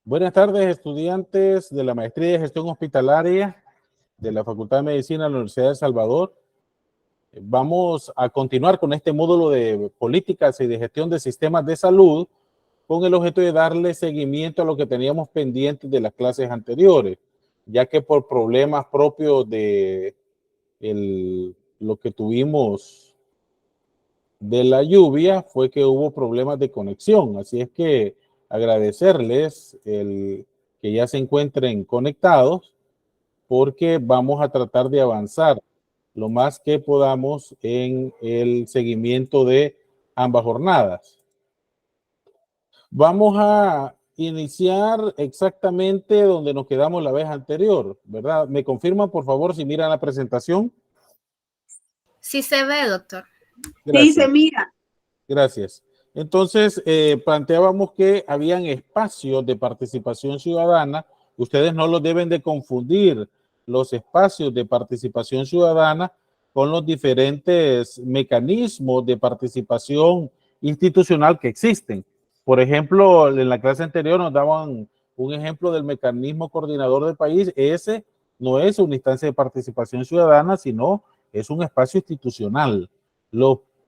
Buenas tardes, estudiantes de la Maestría de Gestión Hospitalaria de la Facultad de Medicina de la Universidad de El Salvador. Vamos a continuar con este módulo de políticas y de gestión de sistemas de salud con el objeto de darle seguimiento a lo que teníamos pendientes de las clases anteriores, ya que por problemas propios de lo que tuvimos de la lluvia fue que hubo problemas de conexión. Así es que agradecerles que ya se encuentren conectados, porque vamos a tratar de avanzar lo más que podamos en el seguimiento de ambas jornadas. Vamos a iniciar exactamente donde nos quedamos la vez anterior, ¿verdad? ¿Me confirman, por favor, si miran la presentación? Sí se ve, doctor. Gracias. Sí, se mira. Gracias. Entonces, planteábamos que habían espacios de participación ciudadana. Ustedes no los deben de confundir, los espacios de participación ciudadana con los diferentes mecanismos de participación institucional que existen. Por ejemplo, en la clase anterior nos daban un ejemplo del mecanismo coordinador del país. Ese no es una instancia de participación ciudadana, sino es un espacio institucional.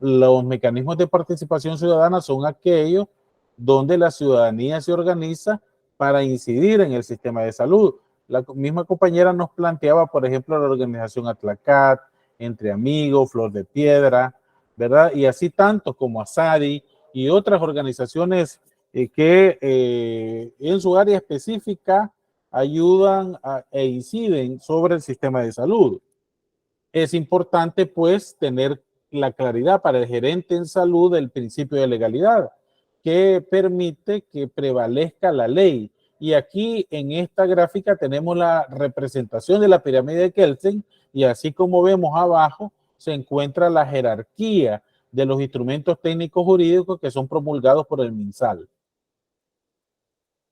Los mecanismos de participación ciudadana son aquellos donde la ciudadanía se organiza para incidir en el sistema de salud. La misma compañera nos planteaba, por ejemplo, la organización Atlacat, Entre Amigos, Flor de Piedra, ¿verdad? Y así tantos como ASADI y otras organizaciones que en su área específica ayudan e inciden sobre el sistema de salud. Es importante, pues, tener la claridad para el gerente en salud del principio de legalidad, que permite que prevalezca la ley. Y aquí en esta gráfica tenemos la representación de la pirámide de Kelsen, y así como vemos abajo, se encuentra la jerarquía de los instrumentos técnicos jurídicos que son promulgados por el MinSal.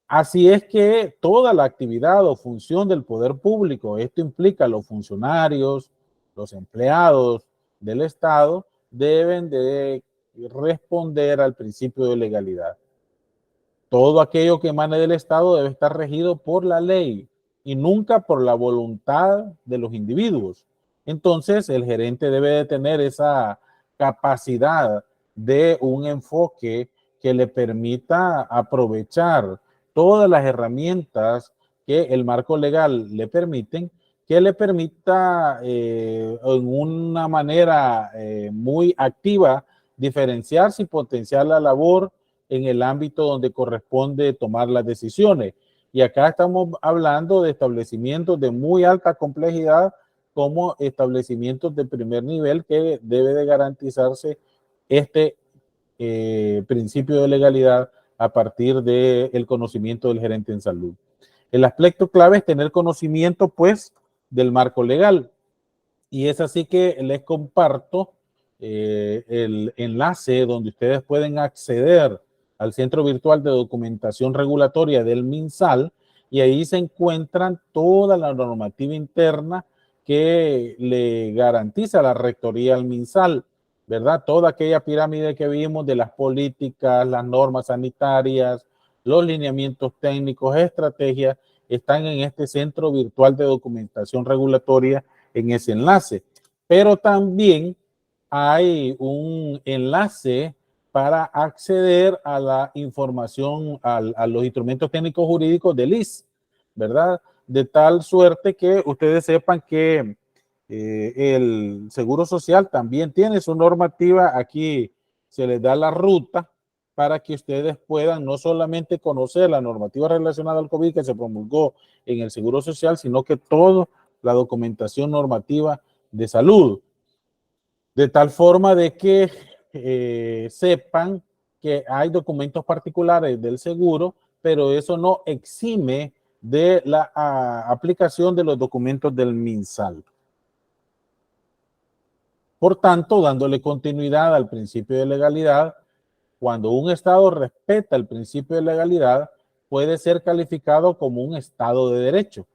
Así es que toda la actividad o función del poder público, esto implica a los funcionarios, los empleados del Estado, deben de responder al principio de legalidad. Todo aquello que emane del Estado debe estar regido por la ley y nunca por la voluntad de los individuos. Entonces, el gerente debe de tener esa capacidad de un enfoque que le permita aprovechar todas las herramientas que el marco legal le permiten, que le permita en una manera muy activa diferenciarse y potenciar la labor en el ámbito donde corresponde tomar las decisiones. Y acá estamos hablando de establecimientos de muy alta complejidad como establecimientos de primer nivel que debe de garantizarse este principio de legalidad a partir del conocimiento del gerente en salud. El aspecto clave es tener conocimiento, pues, del marco legal. Y es así que les comparto el enlace donde ustedes pueden acceder al Centro Virtual de Documentación Regulatoria del MinSal, y ahí se encuentran toda la normativa interna que le garantiza la rectoría al MinSal, ¿verdad? Toda aquella pirámide que vimos de las políticas, las normas sanitarias, los lineamientos técnicos, estrategias, están en este Centro Virtual de Documentación Regulatoria en ese enlace. Pero también hay un enlace para acceder a la información, a los instrumentos técnicos jurídicos del IS, ¿verdad? De tal suerte que ustedes sepan que el Seguro Social también tiene su normativa. Aquí se les da la ruta para que ustedes puedan no solamente conocer la normativa relacionada al COVID que se promulgó en el Seguro Social, sino que toda la documentación normativa de salud, de tal forma de que sepan que hay documentos particulares del seguro, pero eso no exime de la aplicación de los documentos del MinSal. Por tanto, dándole continuidad al principio de legalidad, cuando un Estado respeta el principio de legalidad, puede ser calificado como un Estado de derecho.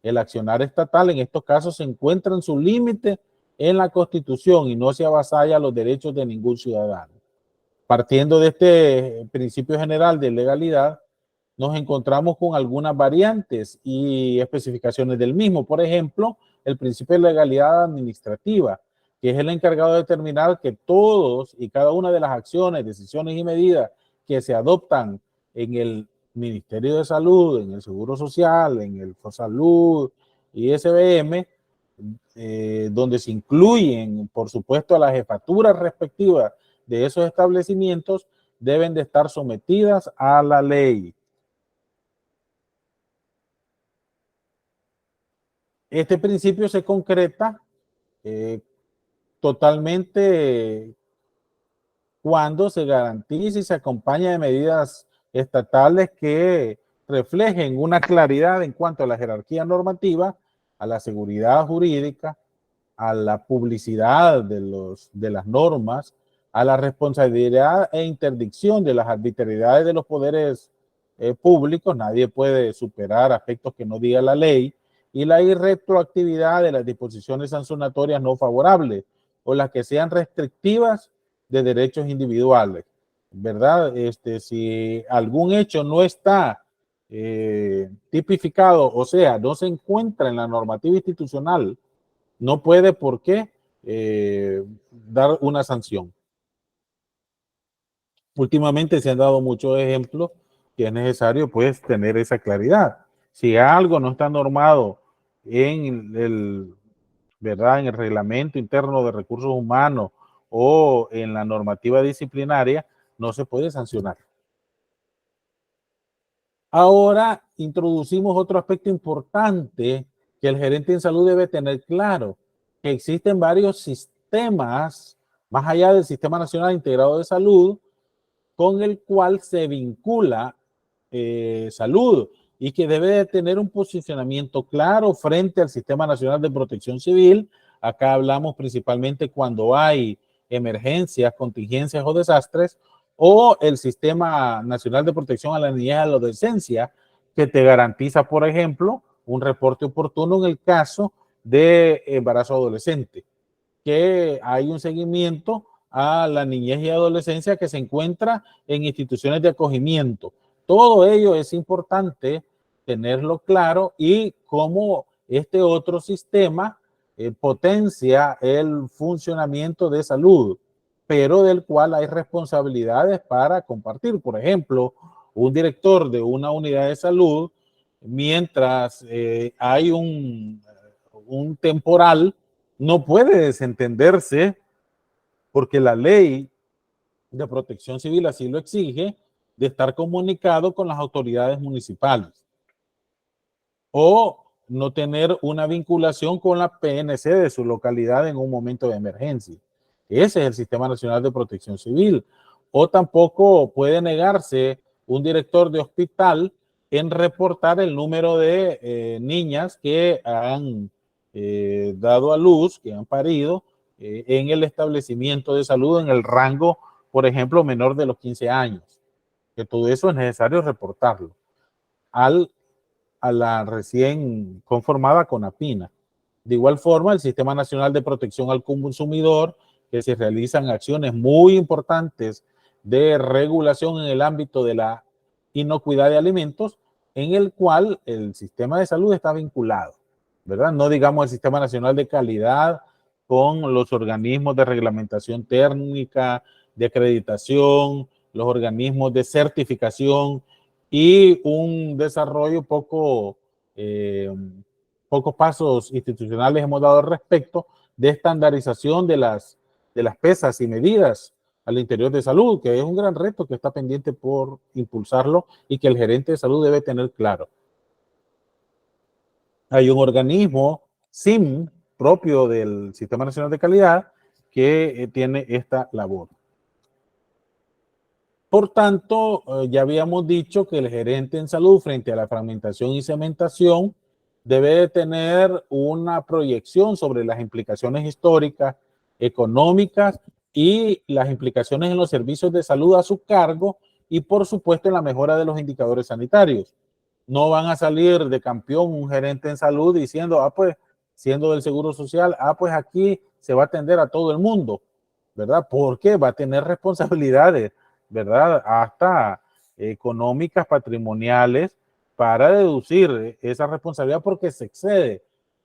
El accionar estatal en estos casos se encuentra en su límite en la Constitución y no se avasalla los derechos de ningún ciudadano. Partiendo de este principio general de legalidad, nos encontramos con algunas variantes y especificaciones del mismo. Por ejemplo, el principio de legalidad administrativa, que es el encargado de determinar que todos y cada una de las acciones, decisiones y medidas que se adoptan en el Ministerio de Salud, en el Seguro Social, en el FOSalud y SBM, donde se incluyen, por supuesto, a las jefaturas respectivas de esos establecimientos, deben de estar sometidas a la ley. Este principio se concreta totalmente cuando se garantiza y se acompaña de medidas estatales que reflejen una claridad en cuanto a la jerarquía normativa, a la seguridad jurídica, a la publicidad de las normas, a la responsabilidad e interdicción de las arbitrariedades de los poderes públicos. Nadie puede superar aspectos que no diga la ley, y la irretroactividad de las disposiciones sancionatorias no favorables o las que sean restrictivas de derechos individuales, ¿verdad? Si algún hecho no está tipificado, o sea, no se encuentra en la normativa institucional, no puede por qué dar una sanción. Últimamente se han dado muchos ejemplos que es necesario pues tener esa claridad. Si algo no está normado en el, ¿verdad?, en el reglamento interno de recursos humanos o en la normativa disciplinaria, no se puede sancionar. Ahora introducimos otro aspecto importante que el gerente en salud debe tener claro, que existen varios sistemas, más allá del Sistema Nacional Integrado de Salud, con el cual se vincula salud y que debe de tener un posicionamiento claro frente al Sistema Nacional de Protección Civil. Acá hablamos principalmente cuando hay emergencias, contingencias o desastres, o el Sistema Nacional de Protección a la Niñez y a la Adolescencia, que te garantiza, por ejemplo, un reporte oportuno en el caso de embarazo adolescente, que hay un seguimiento a la niñez y adolescencia que se encuentra en instituciones de acogimiento. Todo ello es importante tenerlo claro, y cómo este otro sistema potencia el funcionamiento de salud, pero del cual hay responsabilidades para compartir. Por ejemplo, un director de una unidad de salud, mientras hay un temporal, no puede desentenderse, porque la ley de protección civil así lo exige, de estar comunicado con las autoridades municipales o no tener una vinculación con la PNC de su localidad en un momento de emergencia. Ese es el Sistema Nacional de Protección Civil. O tampoco puede negarse un director de hospital en reportar el número de niñas que han dado a luz, que han parido en el establecimiento de salud en el rango, por ejemplo, menor de los 15 años. Que todo eso es necesario reportarlo a la recién conformada CONAPINA. De igual forma, el Sistema Nacional de Protección al Consumidor, que se realizan acciones muy importantes de regulación en el ámbito de la inocuidad de alimentos, en el cual el sistema de salud está vinculado, ¿verdad? No digamos el Sistema Nacional de Calidad con los organismos de reglamentación técnica, de acreditación, los organismos de certificación, y un desarrollo pocos pasos institucionales hemos dado al respecto de estandarización de las pesas y medidas al interior de salud, que es un gran reto que está pendiente por impulsarlo y que el gerente de salud debe tener claro. Hay un organismo SIM propio del Sistema Nacional de Calidad que tiene esta labor. Por tanto, ya habíamos dicho que el gerente en salud, frente a la fragmentación y cementación, debe de tener una proyección sobre las implicaciones históricas, económicas y las implicaciones en los servicios de salud a su cargo, y por supuesto en la mejora de los indicadores sanitarios. No van a salir de campeón un gerente en salud diciendo, pues, siendo del Seguro Social, pues aquí se va a atender a todo el mundo, ¿verdad? Porque va a tener responsabilidades, ¿verdad? Hasta económicas, patrimoniales, para deducir esa responsabilidad porque se excede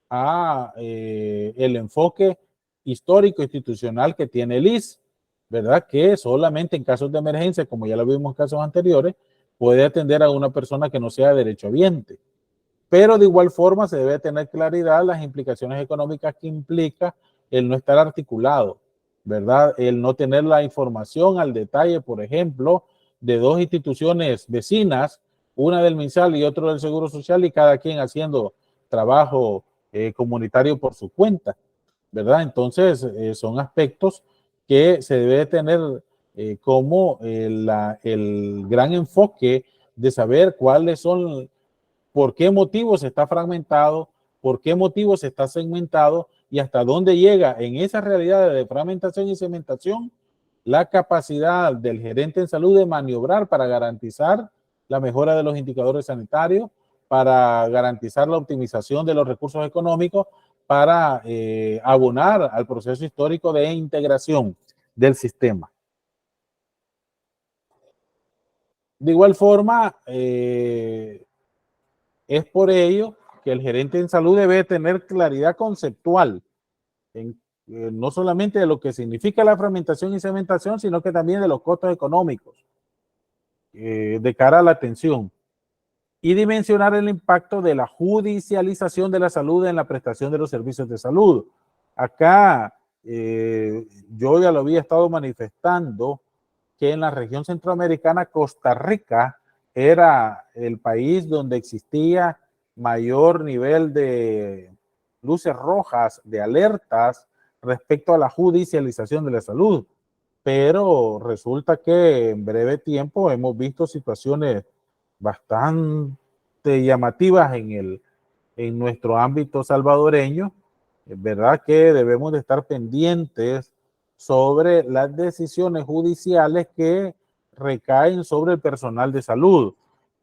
a el enfoque histórico institucional que tiene el IS, ¿verdad? Que solamente en casos de emergencia, como ya lo vimos en casos anteriores, puede atender a una persona que no sea derechohabiente. Pero de igual forma se debe tener claridad las implicaciones económicas que implica el no estar articulado, ¿verdad? El no tener la información al detalle, por ejemplo, de dos instituciones vecinas, una del MinSal y otro del Seguro Social, y cada quien haciendo trabajo comunitario por su cuenta, ¿verdad? Entonces, son aspectos que se debe tener como el gran enfoque de saber cuáles son, por qué motivos está fragmentado, por qué motivos está segmentado y hasta dónde llega en esa realidad de fragmentación y segmentación la capacidad del gerente en salud de maniobrar para garantizar la mejora de los indicadores sanitarios, para garantizar la optimización de los recursos económicos, para abonar al proceso histórico de integración del sistema. De igual forma, es por ello que el gerente en salud debe tener claridad conceptual, no solamente de lo que significa la fragmentación y segmentación, sino que también de los costos económicos de cara a la atención, y dimensionar el impacto de la judicialización de la salud en la prestación de los servicios de salud. Acá yo ya lo había estado manifestando que en la región centroamericana, Costa Rica era el país donde existía mayor nivel de luces rojas, de alertas respecto a la judicialización de la salud. Pero resulta que en breve tiempo hemos visto situaciones bastante llamativas en nuestro ámbito salvadoreño, ¿verdad? Que debemos de estar pendientes sobre las decisiones judiciales que recaen sobre el personal de salud.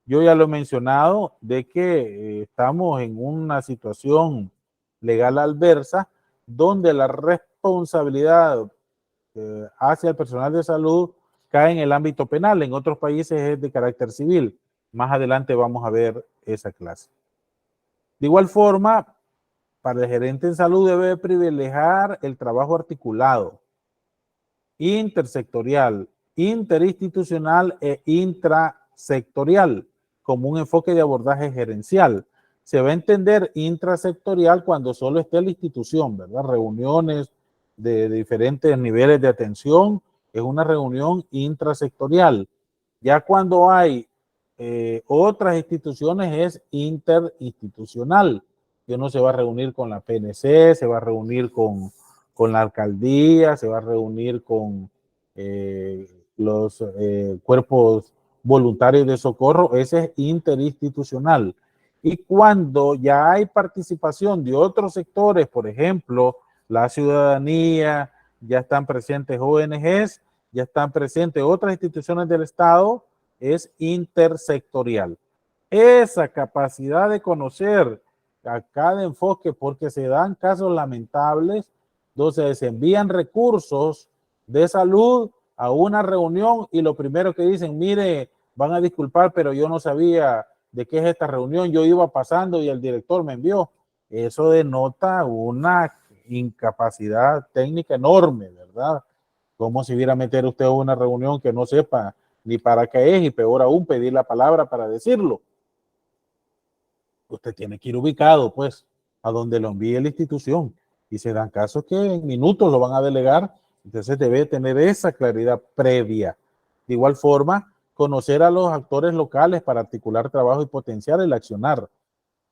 Yo ya lo he mencionado de que estamos en una situación legal adversa donde la responsabilidad hacia el personal de salud cae en el ámbito penal. En otros países es de carácter civil. Más adelante vamos a ver esa clase. De igual forma, para el gerente en salud debe privilegiar el trabajo articulado, intersectorial, interinstitucional e intrasectorial, como un enfoque de abordaje gerencial. Se va a entender intrasectorial cuando solo esté la institución, ¿verdad? Reuniones de diferentes niveles de atención, es una reunión intrasectorial. Ya cuando hay otras instituciones es interinstitucional, que uno se va a reunir con la PNC, se va a reunir con la alcaldía, se va a reunir con los cuerpos voluntarios de socorro, ese es interinstitucional. Y cuando ya hay participación de otros sectores, por ejemplo, la ciudadanía, ya están presentes ONGs, ya están presentes otras instituciones del Estado, es intersectorial. Esa capacidad de conocer a cada enfoque, porque se dan casos lamentables donde se envían recursos de salud a una reunión y lo primero que dicen, mire, van a disculpar, pero yo no sabía de qué es esta reunión, yo iba pasando y el director me envió. Eso denota una incapacidad técnica enorme, ¿verdad? Como si hubiera meter usted a una reunión que no sepa ni para qué es y peor aún pedir la palabra para decirlo. Usted tiene que ir ubicado, pues, a donde lo envíe la institución. Y se dan casos que en minutos lo van a delegar, entonces debe tener esa claridad previa. De igual forma, conocer a los actores locales para articular trabajo y potenciar el accionar,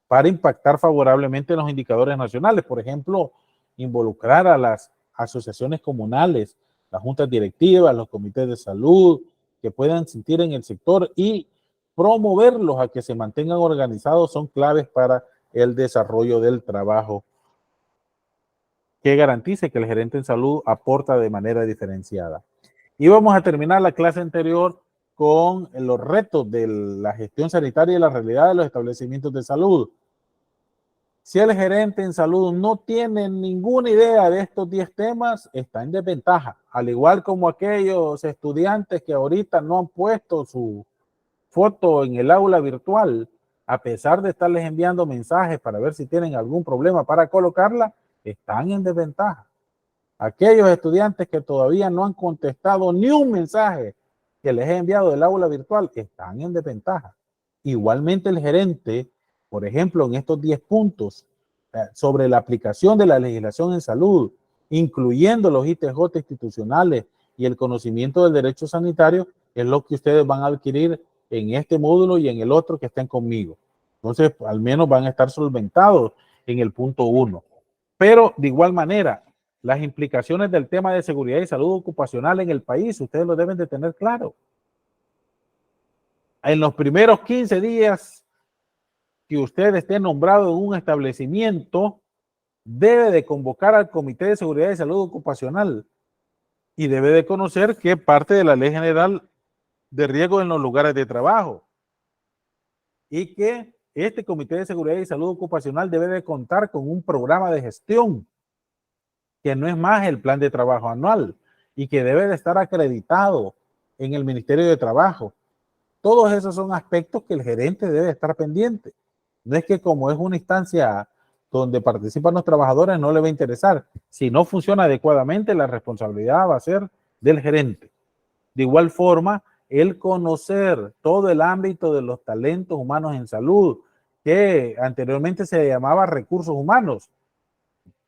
para impactar favorablemente en los indicadores nacionales. Por ejemplo, involucrar a las asociaciones comunales, las juntas directivas, los comités de salud, que puedan sentir en el sector y promoverlos a que se mantengan organizados son claves para el desarrollo del trabajo que garantice que el gerente en salud aporta de manera diferenciada. Y vamos a terminar la clase anterior con los retos de la gestión sanitaria y la realidad de los establecimientos de salud. Si el gerente en salud no tiene ninguna idea de estos 10 temas, está en desventaja, al igual como aquellos estudiantes que ahorita no han puesto su foto en el aula virtual, a pesar de estarles enviando mensajes para ver si tienen algún problema para colocarla, están en desventaja. Aquellos estudiantes que todavía no han contestado ni un mensaje que les he enviado del aula virtual están en desventaja. Igualmente el gerente, por ejemplo, en estos 10 puntos sobre la aplicación de la legislación en salud, incluyendo los ITJ institucionales y el conocimiento del derecho sanitario, es lo que ustedes van a adquirir en este módulo y en el otro que estén conmigo. Entonces, al menos van a estar solventados en el punto 1. Pero de igual manera, las implicaciones del tema de seguridad y salud ocupacional en el país, ustedes lo deben de tener claro. En los primeros 15 días que usted esté nombrado en un establecimiento, debe de convocar al Comité de Seguridad y Salud Ocupacional y debe de conocer que parte de la Ley General de Riesgo en los lugares de trabajo y que este Comité de Seguridad y Salud Ocupacional debe de contar con un programa de gestión que no es más el plan de trabajo anual y que debe de estar acreditado en el Ministerio de Trabajo. Todos esos son aspectos que el gerente debe estar pendiente. No es que como es una instancia donde participan los trabajadores no le va a interesar. Si no funciona adecuadamente, la responsabilidad va a ser del gerente. De igual forma, el conocer todo el ámbito de los talentos humanos en salud, que anteriormente se llamaba recursos humanos.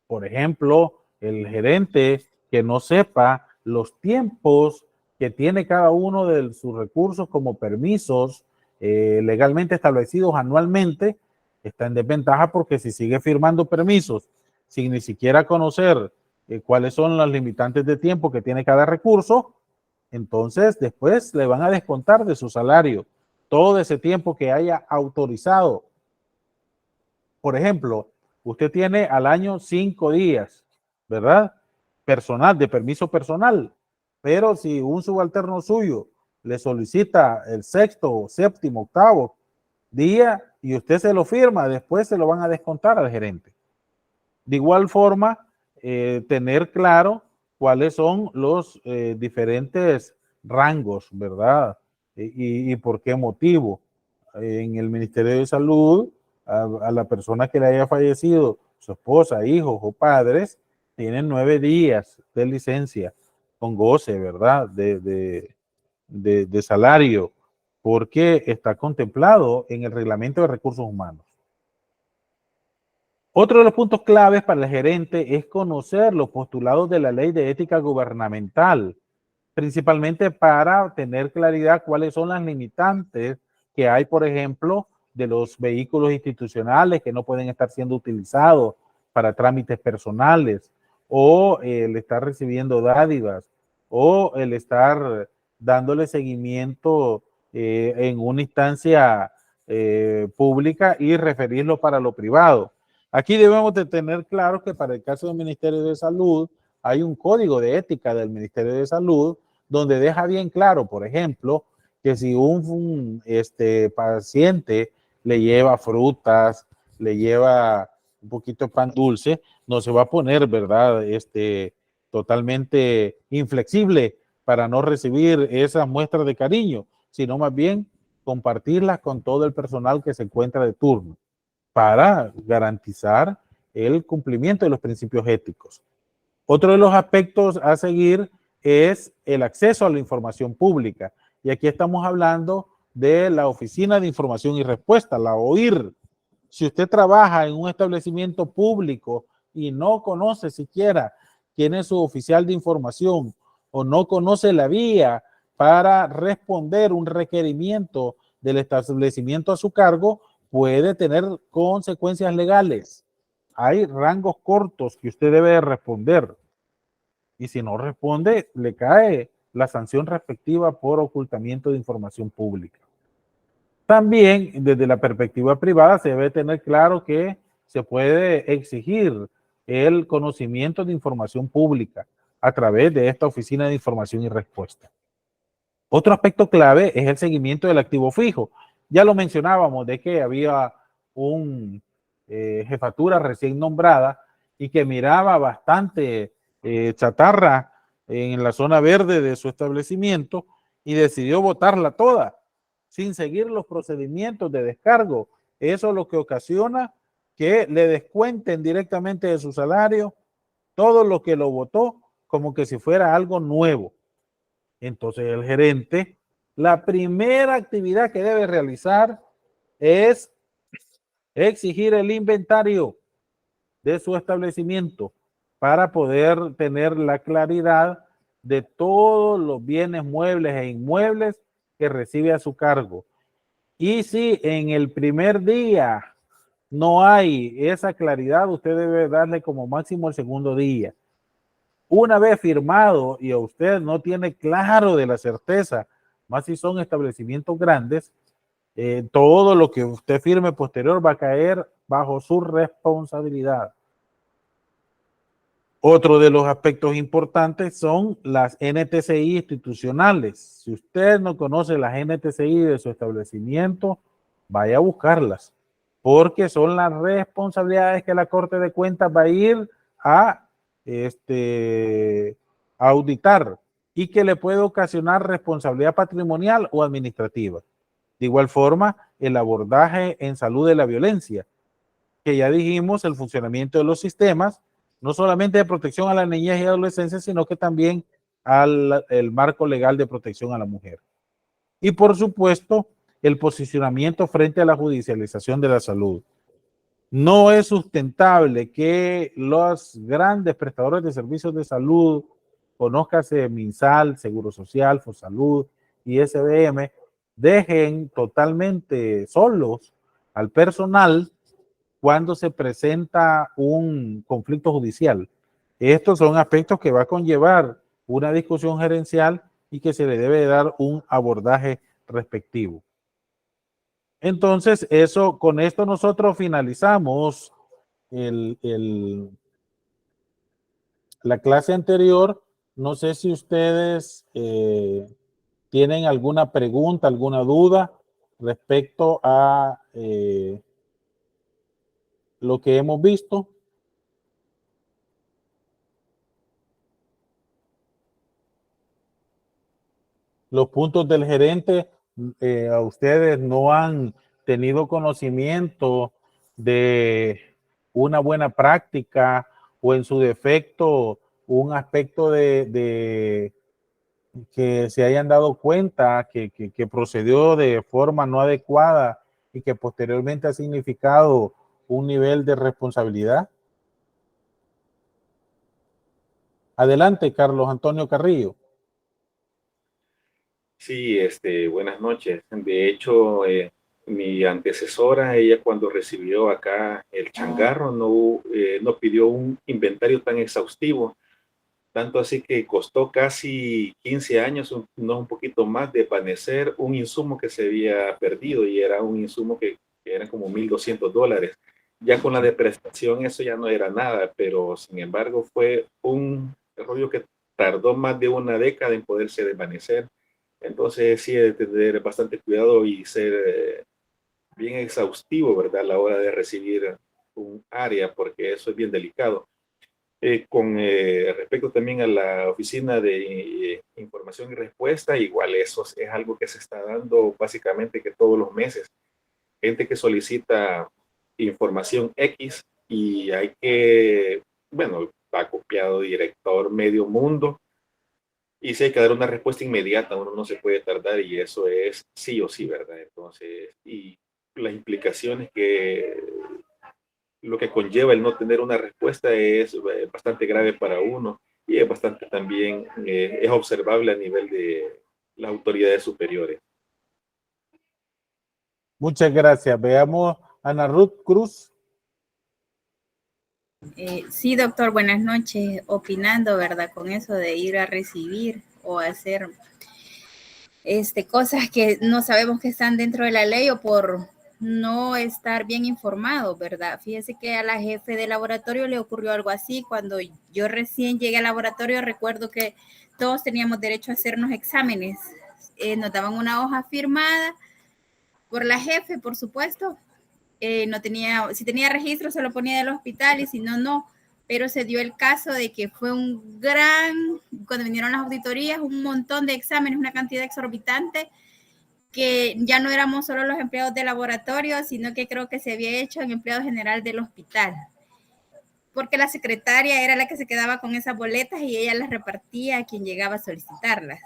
Por ejemplo, el gerente que no sepa los tiempos que tiene cada uno de sus recursos como permisos legalmente establecidos anualmente, está en desventaja porque si sigue firmando permisos sin ni siquiera conocer cuáles son las limitantes de tiempo que tiene cada recurso, entonces después le van a descontar de su salario todo ese tiempo que haya autorizado. Por ejemplo, usted tiene al año 5 días, ¿verdad? Personal, de permiso personal. Pero si un subalterno suyo le solicita el 6º, 7º, 8º día y usted se lo firma, después se lo van a descontar al gerente. De igual forma, tener claro cuáles son los diferentes rangos, ¿verdad? Y por qué motivo. En el Ministerio de Salud, a la persona que le haya fallecido, su esposa, hijos o padres, tienen 9 días de licencia con goce, ¿verdad? De salario, porque está contemplado en el Reglamento de Recursos Humanos. Otro de los puntos claves para el gerente es conocer los postulados de la Ley de Ética Gubernamental, principalmente para tener claridad cuáles son las limitantes que hay, por ejemplo, de los vehículos institucionales que no pueden estar siendo utilizados para trámites personales, o el estar recibiendo dádivas, o el estar dándole seguimiento en una instancia pública y referirlo para lo privado. Aquí debemos de tener claro que para el caso del Ministerio de Salud hay un código de ética del Ministerio de Salud donde deja bien claro, por ejemplo, que si un paciente le lleva frutas, le lleva un poquito de pan dulce, no se va a poner, ¿verdad? Totalmente inflexible para no recibir esas muestras de cariño, sino más bien compartirlas con todo el personal que se encuentra de turno para garantizar el cumplimiento de los principios éticos. Otro de los aspectos a seguir es el acceso a la información pública. Y aquí estamos hablando de la Oficina de Información y Respuesta, la OIR. Si usted trabaja en un establecimiento público y no conoce siquiera quién es su oficial de información o no conoce la vía para responder un requerimiento del establecimiento a su cargo, puede tener consecuencias legales. Hay rangos cortos que usted debe responder. Y si no responde, le cae la sanción respectiva por ocultamiento de información pública. También, desde la perspectiva privada, se debe tener claro que se puede exigir el conocimiento de información pública a través de esta Oficina de Información y Respuesta. Otro aspecto clave es el seguimiento del activo fijo. Ya lo mencionábamos de que había un jefatura recién nombrada y que miraba bastante chatarra en la zona verde de su establecimiento y decidió botarla toda. sin seguir los procedimientos de descargo. Eso es lo que ocasiona que le descuenten directamente de su salario todo lo que lo votó como que si fuera algo nuevo. Entonces el gerente, la primera actividad que debe realizar es exigir el inventario de su establecimiento para poder tener la claridad de todos los bienes muebles e inmuebles que recibe a su cargo. Y si en el primer día no hay esa claridad, usted debe darle como máximo el segundo día. Una vez firmado y a usted no tiene claro de la certeza, más si son establecimientos grandes, todo lo que usted firme posterior va a caer bajo su responsabilidad. Otro de los aspectos importantes son las NTCI institucionales. Si usted no conoce las NTCI de su establecimiento, vaya a buscarlas, porque son las responsabilidades que la Corte de Cuentas va a ir a auditar y que le puede ocasionar responsabilidad patrimonial o administrativa. De igual forma, el abordaje en salud de la violencia, que ya dijimos, el funcionamiento de los sistemas, no solamente de protección a la niñez y adolescencia, sino que también el marco legal de protección a la mujer. Y por supuesto, el posicionamiento frente a la judicialización de la salud. No es sustentable que los grandes prestadores de servicios de salud, conózcase MinSal, Seguro Social, Fosalud y SBM, dejen totalmente solos al personal cuando se presenta un conflicto judicial. Estos son aspectos que va a conllevar una discusión gerencial y que se le debe dar un abordaje respectivo. Entonces, con esto nosotros finalizamos la clase anterior. No sé si ustedes tienen alguna pregunta, alguna duda respecto a lo que hemos visto. Los puntos del gerente, a ustedes no han tenido conocimiento de una buena práctica o en su defecto un aspecto de que se hayan dado cuenta que procedió de forma no adecuada y que posteriormente ha significado un nivel de responsabilidad. Adelante, Carlos Antonio Carrillo. Sí, buenas noches. De hecho, mi antecesora, ella cuando recibió acá el changarro, no pidió un inventario tan exhaustivo, tanto así que costó casi 15 años, no un poquito más, de desvanecer un insumo que se había perdido y era un insumo que era como $1,200. Ya con la depreciación eso ya no era nada, pero sin embargo fue un rollo que tardó más de una década en poderse desvanecer. Entonces sí hay que tener bastante cuidado y ser bien exhaustivo, ¿verdad? A la hora de recibir un área, porque eso es bien delicado. Con respecto también a la oficina de información y respuesta, igual eso es algo que se está dando básicamente que todos los meses. Gente que solicita información X y hay que, bueno, va copiado director medio mundo. Y si hay que dar una respuesta inmediata, uno no se puede tardar y eso es sí o sí, ¿verdad? Entonces, y las implicaciones que lo que conlleva el no tener una respuesta es bastante grave para uno y es bastante también, es observable a nivel de las autoridades superiores. Muchas gracias. Veamos a Ana Ruth Cruz. Sí, doctor, buenas noches. Opinando, ¿verdad? Con eso de ir a recibir o hacer cosas que no sabemos que están dentro de la ley o por no estar bien informado, ¿verdad? Fíjese que a la jefe de laboratorio le ocurrió algo así. Cuando yo recién llegué al laboratorio, recuerdo que todos teníamos derecho a hacernos exámenes. Nos daban una hoja firmada por la jefe, por supuesto. No tenía, si tenía registro se lo ponía del hospital y si no, no. Pero se dio el caso de que fue cuando vinieron las auditorías, un montón de exámenes, una cantidad exorbitante que ya no éramos solo los empleados de laboratorio, sino que creo que se había hecho en empleado general del hospital, porque la secretaria era la que se quedaba con esas boletas y ella las repartía a quien llegaba a solicitarlas.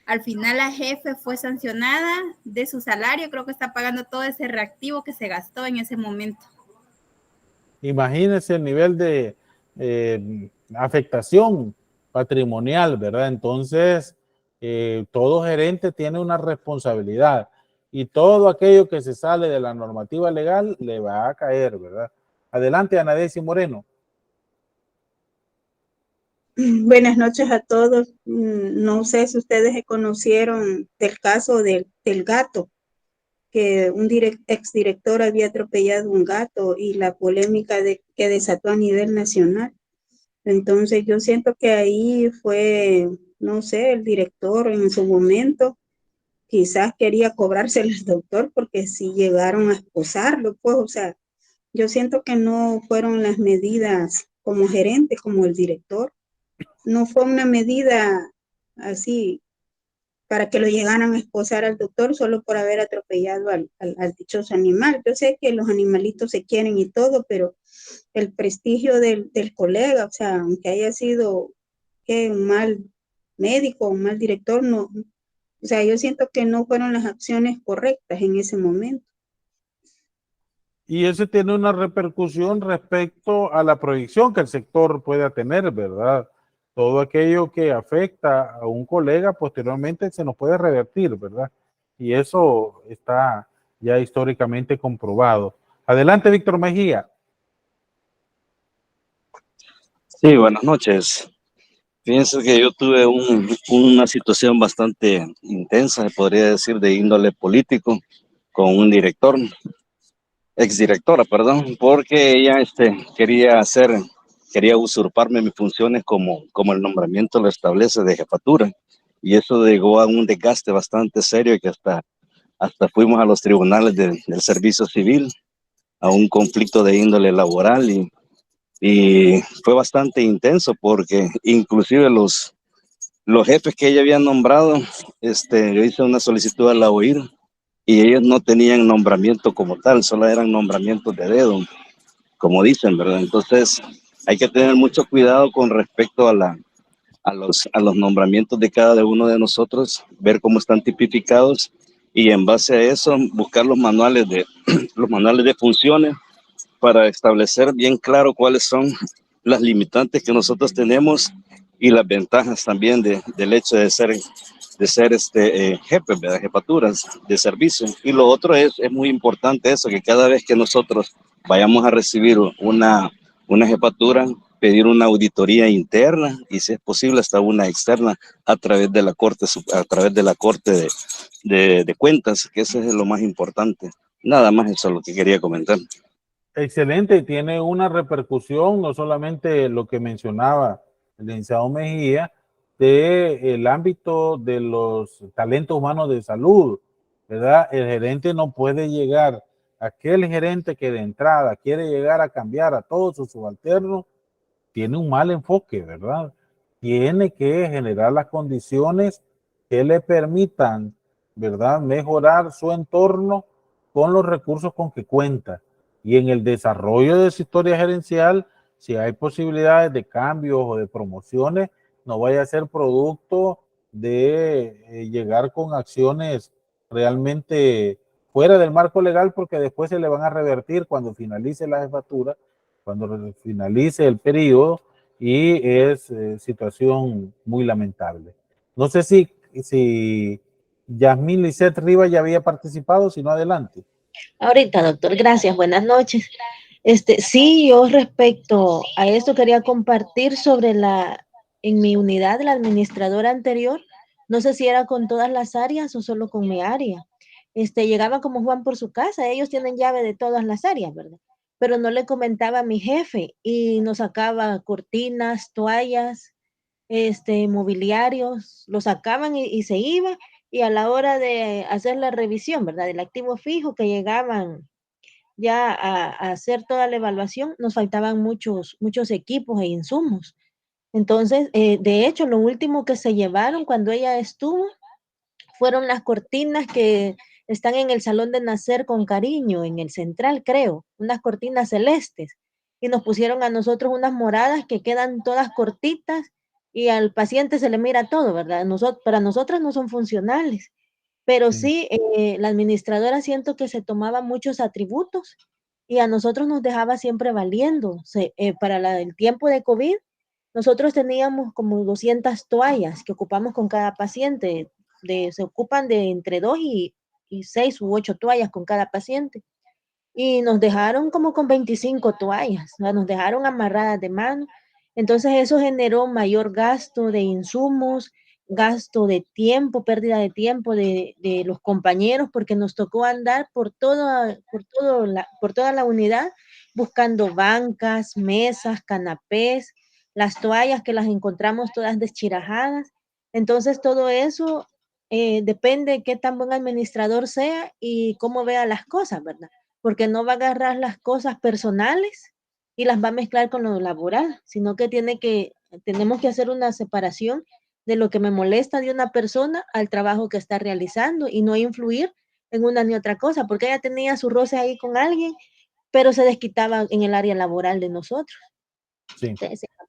Al final la jefe fue sancionada de su salario, creo que está pagando todo ese reactivo que se gastó en ese momento. Imagínense el nivel de afectación patrimonial, ¿verdad? Entonces, todo gerente tiene una responsabilidad y todo aquello que se sale de la normativa legal le va a caer, ¿verdad? Adelante, Ana Daisy Moreno. Buenas noches a todos. No sé si ustedes conocieron del caso del gato, que un exdirector había atropellado un gato y la polémica que desató a nivel nacional. Entonces yo siento que ahí fue, no sé, el director en su momento quizás quería cobrárselo al doctor porque si llegaron a esposarlo, pues, o sea, yo siento que no fueron las medidas como gerente, como el director. No fue una medida así para que lo llegaran a esposar al doctor solo por haber atropellado al dichoso animal. Yo sé que los animalitos se quieren y todo, pero el prestigio del colega, o sea, aunque haya sido un mal médico, un mal director, no, o sea, yo siento que no fueron las acciones correctas en ese momento. Y eso tiene una repercusión respecto a la proyección que el sector pueda tener, ¿verdad? Todo aquello que afecta a un colega posteriormente se nos puede revertir, ¿verdad? Y eso está ya históricamente comprobado. Adelante, Víctor Mejía. Sí, buenas noches. Fíjense que yo tuve una situación bastante intensa, se podría decir, de índole político, con un director, exdirectora, perdón, porque ella quería usurparme mis funciones como el nombramiento lo establece de jefatura. Y eso llegó a un desgaste bastante serio que hasta fuimos a los tribunales del servicio civil, a un conflicto de índole laboral y fue bastante intenso porque inclusive los jefes que ella había nombrado, yo hice una solicitud a la OIR y ellos no tenían nombramiento como tal, solo eran nombramientos de dedo, como dicen, ¿verdad? Entonces hay que tener mucho cuidado con respecto a los nombramientos de cada uno de nosotros, ver cómo están tipificados y en base a eso buscar los manuales de funciones para establecer bien claro cuáles son las limitantes que nosotros tenemos y las ventajas también del hecho de ser jefes, ¿verdad? Jefaturas de servicio. Y lo otro es muy importante eso, que cada vez que nosotros vayamos a recibir una jefatura, pedir una auditoría interna y si es posible hasta una externa a través de la Corte de Cuentas, que eso es lo más importante. Nada más eso es lo que quería comentar. Excelente, tiene una repercusión, no solamente lo que mencionaba el licenciado Mejía, del ámbito de los talentos humanos de salud, ¿verdad? El gerente no puede llegar, aquel gerente que de entrada quiere llegar a cambiar a todos sus subalternos, tiene un mal enfoque, ¿verdad? Tiene que generar las condiciones que le permitan, ¿verdad?, mejorar su entorno con los recursos con que cuenta. Y en el desarrollo de su historia gerencial, si hay posibilidades de cambios o de promociones, no vaya a ser producto de llegar con acciones realmente fuera del marco legal, porque después se le van a revertir cuando finalice la jefatura, cuando finalice el periodo, y es situación muy lamentable. No sé si Yasmín Lisset Rivas ya había participado, si no, adelante. Ahorita, doctor, gracias, buenas noches. Sí, yo respecto a esto quería compartir sobre en mi unidad, la administradora anterior, no sé si era con todas las áreas o solo con mi área. Llegaba como Juan por su casa, ellos tienen llave de todas las áreas, ¿verdad? Pero no le comentaba a mi jefe y nos sacaba cortinas, toallas, mobiliarios, lo sacaban y se iba, y a la hora de hacer la revisión, ¿verdad? Del activo fijo que llegaban ya a hacer toda la evaluación, nos faltaban muchos equipos e insumos. Entonces, de hecho, lo último que se llevaron cuando ella estuvo fueron las cortinas que están en el Salón de Nacer con Cariño, en el Central, creo, unas cortinas celestes, y nos pusieron a nosotros unas moradas que quedan todas cortitas y al paciente se le mira todo, ¿verdad? Para nosotras no son funcionales, pero sí, la administradora siento que se tomaba muchos atributos y a nosotros nos dejaba siempre valiendo. Para el tiempo de COVID, nosotros teníamos como 200 toallas que ocupamos con cada paciente. Se ocupan de entre 2 y 6 u 8 toallas con cada paciente. Y nos dejaron como con 25 toallas, ¿no? Nos dejaron amarradas de mano. Entonces eso generó mayor gasto de insumos, gasto de tiempo, pérdida de tiempo de los compañeros, porque nos tocó andar por toda la unidad buscando bancas, mesas, canapés, las toallas que las encontramos todas deschirajadas. Entonces todo eso depende de qué tan buen administrador sea y cómo vea las cosas, ¿verdad? Porque no va a agarrar las cosas personales y las va a mezclar con lo laboral, sino que tenemos que hacer una separación de lo que me molesta de una persona al trabajo que está realizando y no influir en una ni otra cosa, porque ella tenía su roce ahí con alguien, pero se desquitaba en el área laboral de nosotros. Sí.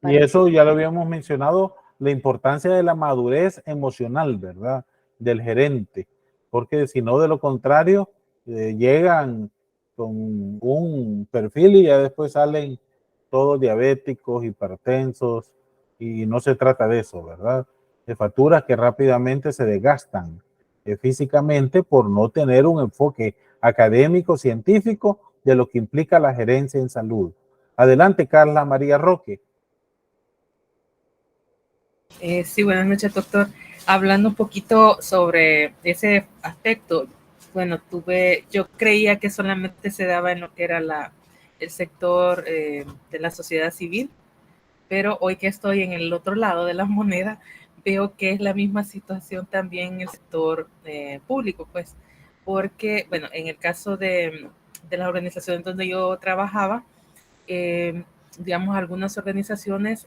Y eso ya lo habíamos mencionado, la importancia de la madurez emocional, ¿verdad? Del gerente, porque si no, de lo contrario, llegan con un perfil y ya después salen todos diabéticos, hipertensos, y no se trata de eso, ¿verdad? De facturas que rápidamente se desgastan físicamente por no tener un enfoque académico, científico de lo que implica la gerencia en salud. Adelante, Carla María Roque. Sí, buenas noches, doctor. Hablando un poquito sobre ese aspecto, bueno, yo creía que solamente se daba en lo que era el sector de la sociedad civil, pero hoy que estoy en el otro lado de la moneda, veo que es la misma situación también en el sector público, pues, porque, bueno, en el caso de las organizaciones donde yo trabajaba, digamos, algunas organizaciones,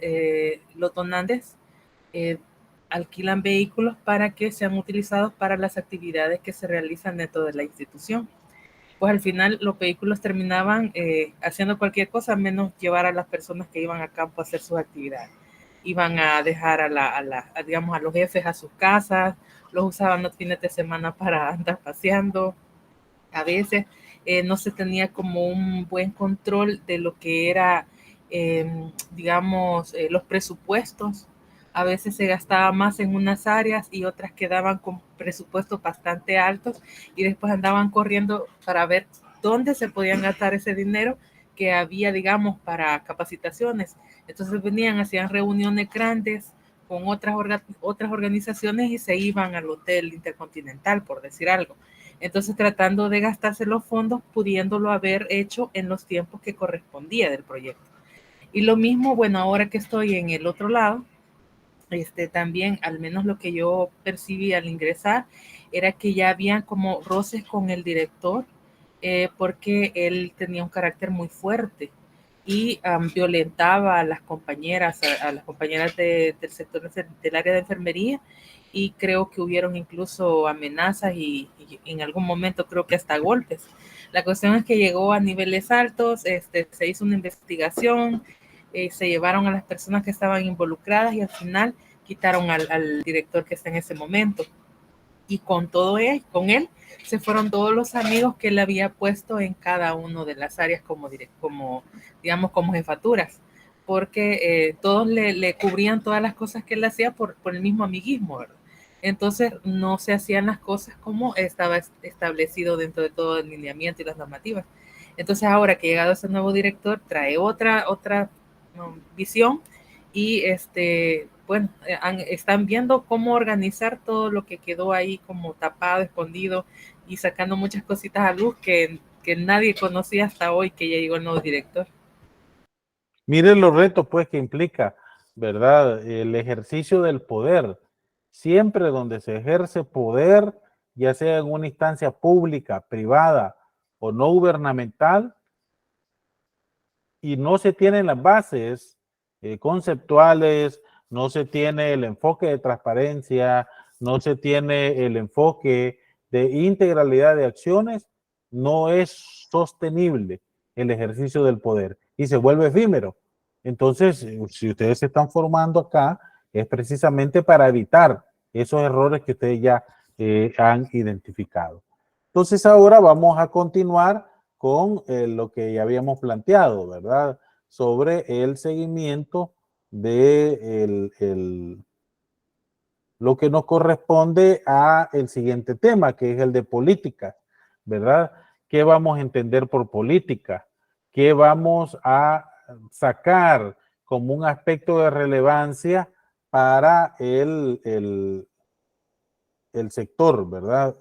los donantes, alquilan vehículos para que sean utilizados para las actividades que se realizan dentro de la institución. Pues al final los vehículos terminaban haciendo cualquier cosa menos llevar a las personas que iban a campo a hacer sus actividades. Iban a dejar digamos, a los jefes a sus casas, los usaban los fines de semana para andar paseando. A veces no se tenía como un buen control de lo que era, digamos, los presupuestos. A veces se gastaba más en unas áreas y otras quedaban con presupuestos bastante altos y después andaban corriendo para ver dónde se podían gastar ese dinero que había, digamos, para capacitaciones. Entonces venían, hacían reuniones grandes con otras organizaciones y se iban al Hotel Intercontinental, por decir algo. Entonces tratando de gastarse los fondos, pudiéndolo haber hecho en los tiempos que correspondía del proyecto. Y lo mismo, bueno, ahora que estoy en el otro lado, también, al menos lo que yo percibí al ingresar, era que ya habían como roces con el director, porque él tenía un carácter muy fuerte y violentaba a las compañeras, a las compañeras del sector del área de enfermería, y creo que hubieron incluso amenazas y en algún momento creo que hasta golpes. La cuestión es que llegó a niveles altos, se hizo una investigación, se llevaron a las personas que estaban involucradas y al final quitaron al director que está en ese momento. Y con con él se fueron todos los amigos que él había puesto en cada una de las áreas como digamos, como jefaturas, porque todos le cubrían todas las cosas que él hacía por el mismo amiguismo, ¿verdad? Entonces no se hacían las cosas como estaba establecido dentro de todo el lineamiento y las normativas. Entonces ahora que ha llegado ese nuevo director, trae otra visión y bueno, están viendo cómo organizar todo lo que quedó ahí como tapado, escondido y sacando muchas cositas a luz que nadie conocía hasta hoy que ya llegó el nuevo director. Miren los retos pues que implica, ¿verdad? El ejercicio del poder. Siempre donde se ejerce poder, ya sea en una instancia pública, privada o no gubernamental, y no se tienen las bases conceptuales, no se tiene el enfoque de transparencia, no se tiene el enfoque de integralidad de acciones, no es sostenible el ejercicio del poder y se vuelve efímero. Entonces, si ustedes se están formando acá, es precisamente para evitar esos errores que ustedes ya han identificado. Entonces, ahora vamos a continuar con lo que ya habíamos planteado, ¿verdad? Sobre el seguimiento de lo que nos corresponde a el siguiente tema, que es el de política, ¿verdad? ¿Qué vamos a entender por política? ¿Qué vamos a sacar como un aspecto de relevancia para el sector, ¿verdad?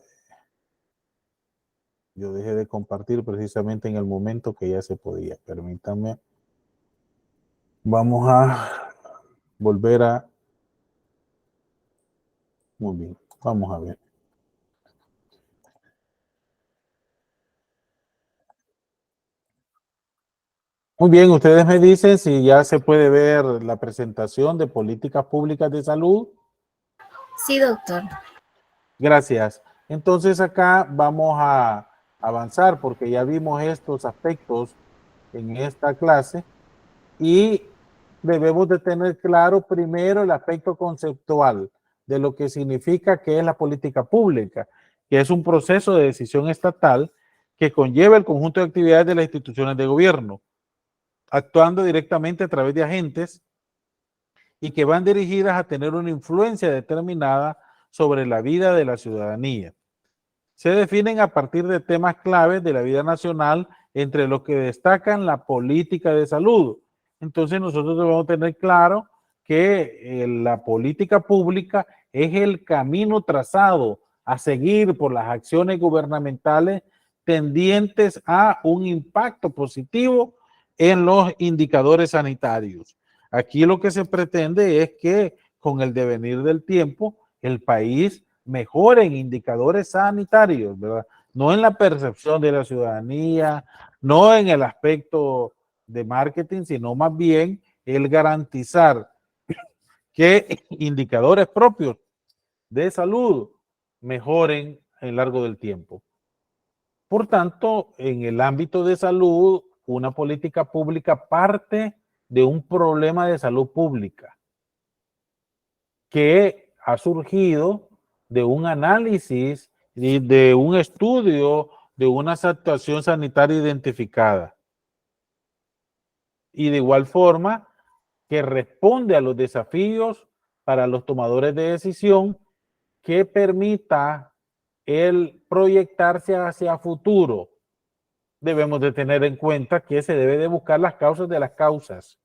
Yo dejé de compartir precisamente en el momento que ya se podía. Permítanme. Vamos a volver a... Muy bien, vamos a ver. Muy bien, ustedes me dicen si ya se puede ver la presentación de políticas públicas de salud. Sí, doctor. Gracias. Entonces acá vamos a avanzar porque ya vimos estos aspectos en esta clase y debemos de tener claro primero el aspecto conceptual de lo que significa que es la política pública, que es un proceso de decisión estatal que conlleva el conjunto de actividades de las instituciones de gobierno, actuando directamente a través de agentes y que van dirigidas a tener una influencia determinada sobre la vida de la ciudadanía. Se definen a partir de temas claves de la vida nacional, entre los que destacan la política de salud. Entonces nosotros debemos tener claro que la política pública es el camino trazado a seguir por las acciones gubernamentales tendientes a un impacto positivo en los indicadores sanitarios. Aquí lo que se pretende es que con el devenir del tiempo el país mejore en indicadores sanitarios, ¿verdad? No en la percepción de la ciudadanía, no en el aspecto de marketing, sino más bien el garantizar que indicadores propios de salud mejoren a lo largo del tiempo. Por tanto, en el ámbito de salud, una política pública parte de un problema de salud pública que ha surgido de un análisis y de un estudio de una situación sanitaria identificada. Y de igual forma que responde a los desafíos para los tomadores de decisión que permita el proyectarse hacia futuro. Debemos de tener en cuenta que se debe de buscar las causas de las causas,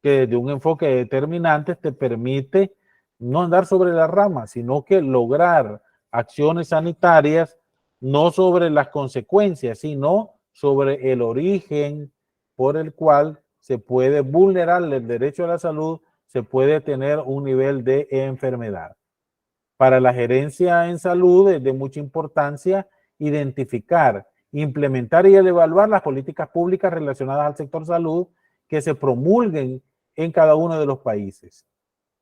que desde un enfoque determinante te permite no andar sobre la rama, sino que lograr acciones sanitarias no sobre las consecuencias, sino sobre el origen por el cual se puede vulnerar el derecho a la salud, se puede tener un nivel de enfermedad. Para la gerencia en salud es de mucha importancia identificar, implementar y evaluar las políticas públicas relacionadas al sector salud que se promulguen en cada uno de los países,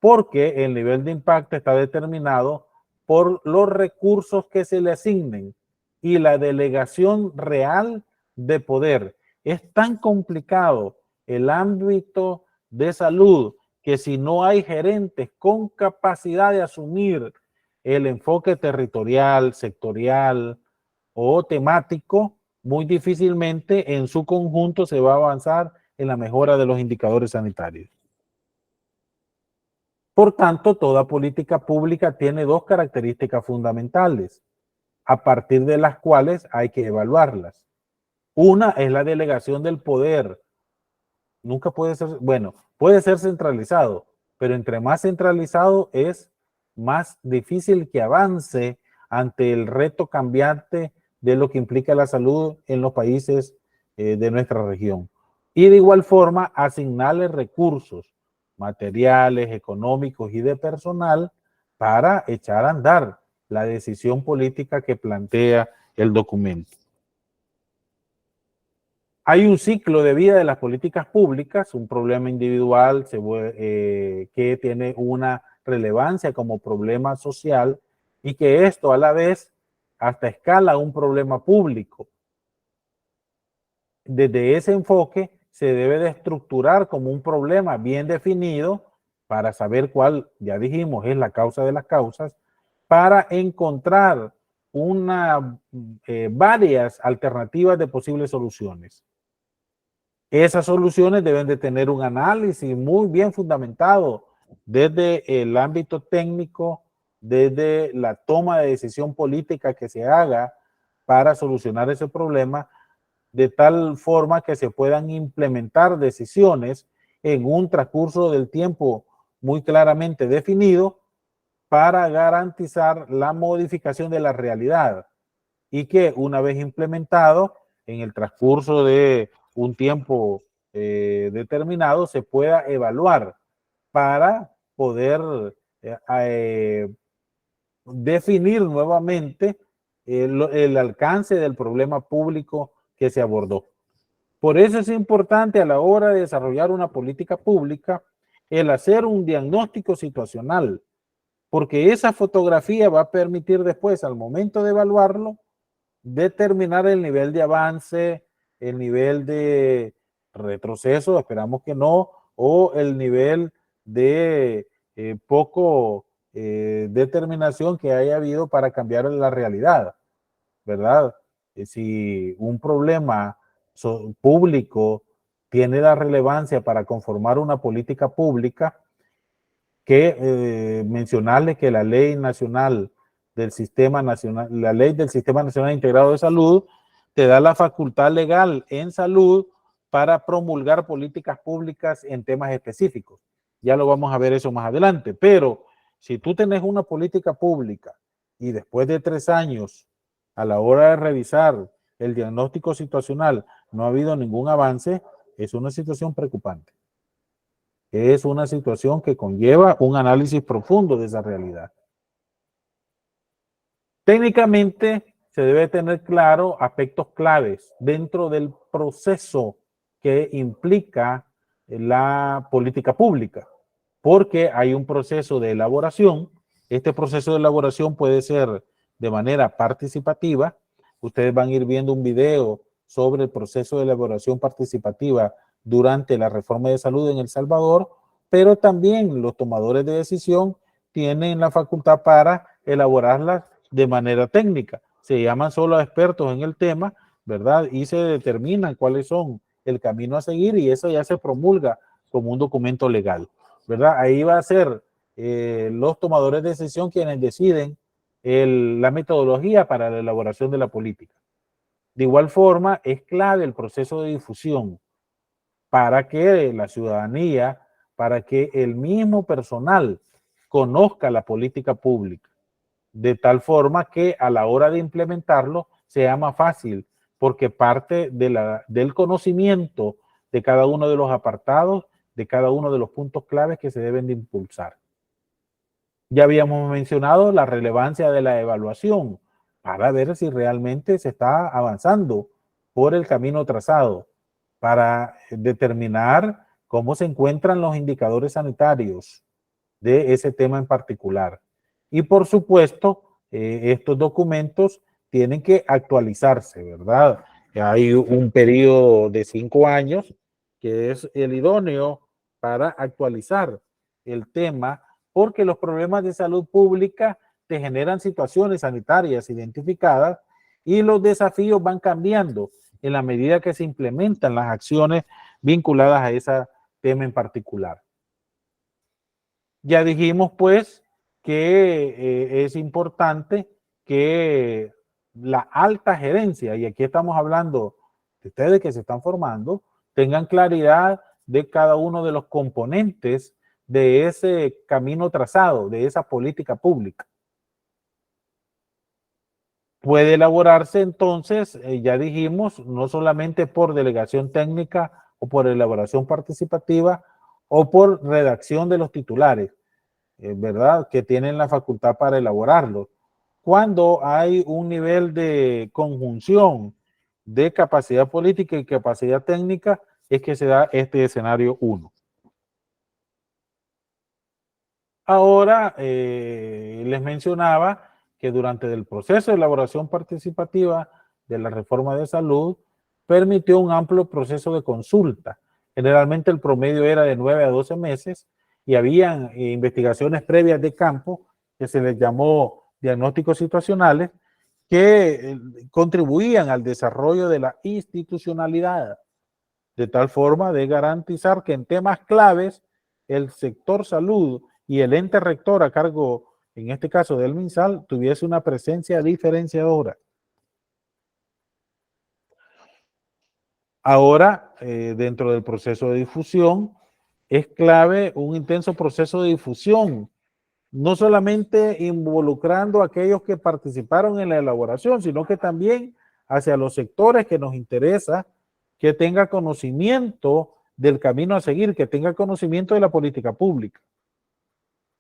porque el nivel de impacto está determinado por los recursos que se le asignen y la delegación real de poder. Es tan complicado el ámbito de salud que si no hay gerentes con capacidad de asumir el enfoque territorial, sectorial o temático, muy difícilmente en su conjunto se va a avanzar en la mejora de los indicadores sanitarios. Por tanto, toda política pública tiene dos características fundamentales, a partir de las cuales hay que evaluarlas. Una es la delegación del poder. Nunca puede ser, bueno, puede ser centralizado, pero entre más centralizado es más difícil que avance ante el reto cambiante de lo que implica la salud en los países de nuestra región. Y de igual forma, asignarle recursos materiales, económicos y de personal para echar a andar la decisión política que plantea el documento. Hay un ciclo de vida de las políticas públicas, un problema individual que tiene una relevancia como problema social y que esto a la vez hasta escala un problema público. Desde ese enfoque se debe de estructurar como un problema bien definido para saber cuál, ya dijimos, es la causa de las causas, para encontrar varias alternativas de posibles soluciones. Esas soluciones deben de tener un análisis muy bien fundamentado desde el ámbito técnico, desde la toma de decisión política que se haga para solucionar ese problema, de tal forma que se puedan implementar decisiones en un transcurso del tiempo muy claramente definido para garantizar la modificación de la realidad y que una vez implementado en el transcurso de un tiempo determinado se pueda evaluar para poder definir nuevamente el alcance del problema público que se abordó. Por eso es importante a la hora de desarrollar una política pública el hacer un diagnóstico situacional, porque esa fotografía va a permitir después, al momento de evaluarlo, determinar el nivel de avance, el nivel de retroceso, esperamos que no, o el nivel de poco determinación que haya habido para cambiar la realidad, ¿verdad? Si un problema público tiene la relevancia para conformar una política pública, que mencionarle que la ley nacional del Sistema Nacional, la ley del Sistema Nacional Integrado de Salud, te da la facultad legal en salud para promulgar políticas públicas en temas específicos. Ya lo vamos a ver eso más adelante, pero si tú tenés una política pública y después de 3 años, a la hora de revisar el diagnóstico situacional, no ha habido ningún avance, es una situación preocupante. Es una situación que conlleva un análisis profundo de esa realidad. Técnicamente se debe tener claro aspectos claves dentro del proceso que implica la política pública, porque hay un proceso de elaboración. Este proceso de elaboración puede ser de manera participativa. Ustedes van a ir viendo un video sobre el proceso de elaboración participativa durante la reforma de salud en El Salvador, pero también los tomadores de decisión tienen la facultad para elaborarlas de manera técnica. Se llaman solo expertos en el tema, ¿verdad? Y se determinan cuáles son el camino a seguir y eso ya se promulga como un documento legal, ¿verdad? Ahí va a ser los tomadores de decisión quienes deciden la metodología para la elaboración de la política. De igual forma, es clave el proceso de difusión para que la ciudadanía, para que el mismo personal conozca la política pública, de tal forma que a la hora de implementarlo sea más fácil, porque parte del conocimiento de cada uno de los apartados, de cada uno de los puntos claves que se deben de impulsar. Ya habíamos mencionado la relevancia de la evaluación para ver si realmente se está avanzando por el camino trazado, para determinar cómo se encuentran los indicadores sanitarios de ese tema en particular. Y por supuesto, estos documentos tienen que actualizarse, ¿verdad? Hay un periodo de 5 años que es el idóneo para actualizar el tema, porque los problemas de salud pública te generan situaciones sanitarias identificadas y los desafíos van cambiando en la medida que se implementan las acciones vinculadas a ese tema en particular. Ya dijimos pues que es importante que la alta gerencia, y aquí estamos hablando de ustedes que se están formando, tengan claridad de cada uno de los componentes de ese camino trazado, de esa política pública. Puede elaborarse entonces, ya dijimos, no solamente por delegación técnica o por elaboración participativa o por redacción de los titulares, ¿verdad? Que tienen la facultad para elaborarlo. Cuando hay un nivel de conjunción de capacidad política y capacidad técnica, es que se da este escenario 1. Ahora les mencionaba que durante el proceso de elaboración participativa de la reforma de salud permitió un amplio proceso de consulta. Generalmente el promedio era de 9 a 12 meses y habían investigaciones previas de campo que se les llamó diagnósticos situacionales que contribuían al desarrollo de la institucionalidad, de tal forma de garantizar que en temas claves el sector salud y el ente rector a cargo, en este caso del MinSal, tuviese una presencia diferenciadora. Ahora, dentro del proceso de difusión, es clave un intenso proceso de difusión, no solamente involucrando a aquellos que participaron en la elaboración, sino que también hacia los sectores que nos interesa que tenga conocimiento del camino a seguir, que tenga conocimiento de la política pública.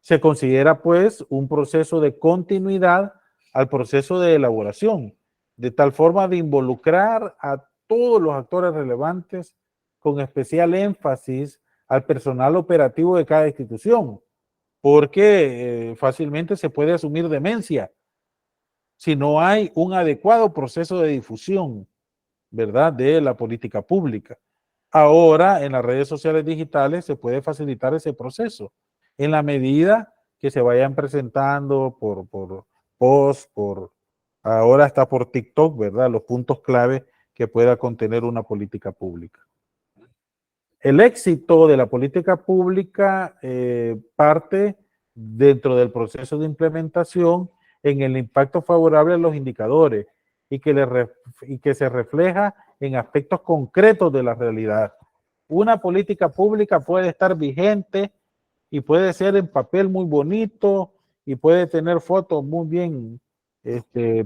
Se considera pues un proceso de continuidad al proceso de elaboración, de tal forma de involucrar a todos los actores relevantes con especial énfasis al personal operativo de cada institución, porque fácilmente se puede asumir demencia si no hay un adecuado proceso de difusión, ¿verdad?, de la política pública. Ahora, en las redes sociales digitales se puede facilitar ese proceso, en la medida que se vayan presentando por post, ahora está por TikTok, ¿verdad?, los puntos clave que pueda contener una política pública. El éxito de la política pública parte dentro del proceso de implementación en el impacto favorable a los indicadores y que se refleja en aspectos concretos de la realidad. Una política pública puede estar vigente y puede ser en papel muy bonito y puede tener fotos muy bien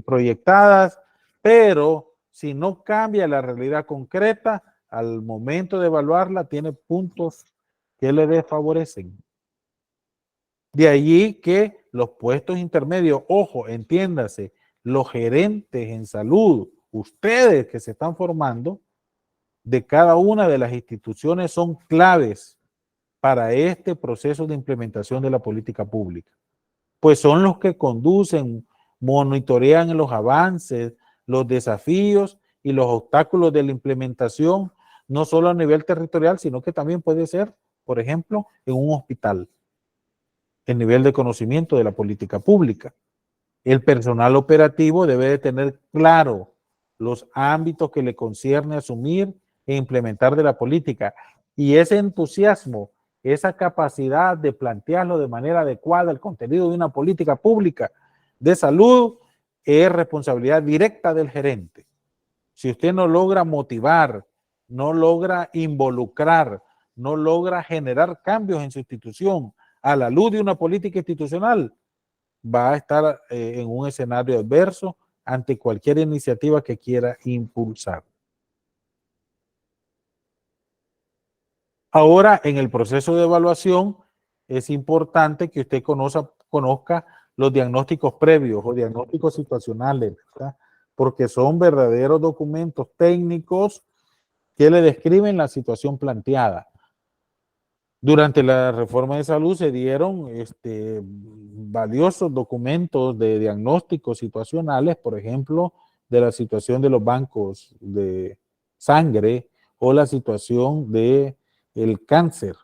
proyectadas, pero si no cambia la realidad concreta, al momento de evaluarla tiene puntos que le desfavorecen. De allí que los puestos intermedios, ojo, entiéndase, los gerentes en salud, ustedes que se están formando, de cada una de las instituciones son claves para este proceso de implementación de la política pública. Pues son los que conducen, monitorean los avances, los desafíos y los obstáculos de la implementación, no solo a nivel territorial, sino que también puede ser, por ejemplo, en un hospital, el nivel de conocimiento de la política pública. El personal operativo debe de tener claro los ámbitos que le concierne asumir e implementar de la política. Y ese entusiasmo, esa capacidad de plantearlo de manera adecuada, el contenido de una política pública de salud, es responsabilidad directa del gerente. Si usted no logra motivar, no logra involucrar, no logra generar cambios en su institución a la luz de una política institucional, va a estar en un escenario adverso ante cualquier iniciativa que quiera impulsar. Ahora, en el proceso de evaluación, es importante que usted conozca los diagnósticos previos o diagnósticos situacionales, ¿verdad?, porque son verdaderos documentos técnicos que le describen la situación planteada. Durante la reforma de salud se dieron valiosos documentos de diagnósticos situacionales, por ejemplo, de la situación de los bancos de sangre o la situación del cáncer,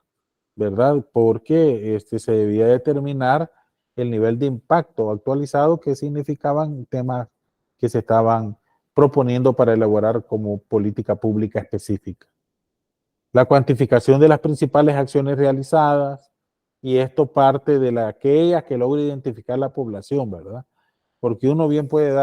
¿verdad? Porque se debía determinar el nivel de impacto actualizado que significaban temas que se estaban proponiendo para elaborar como política pública específica. La cuantificación de las principales acciones realizadas, y esto parte de aquellas que logra identificar la población, ¿verdad? Porque uno bien puede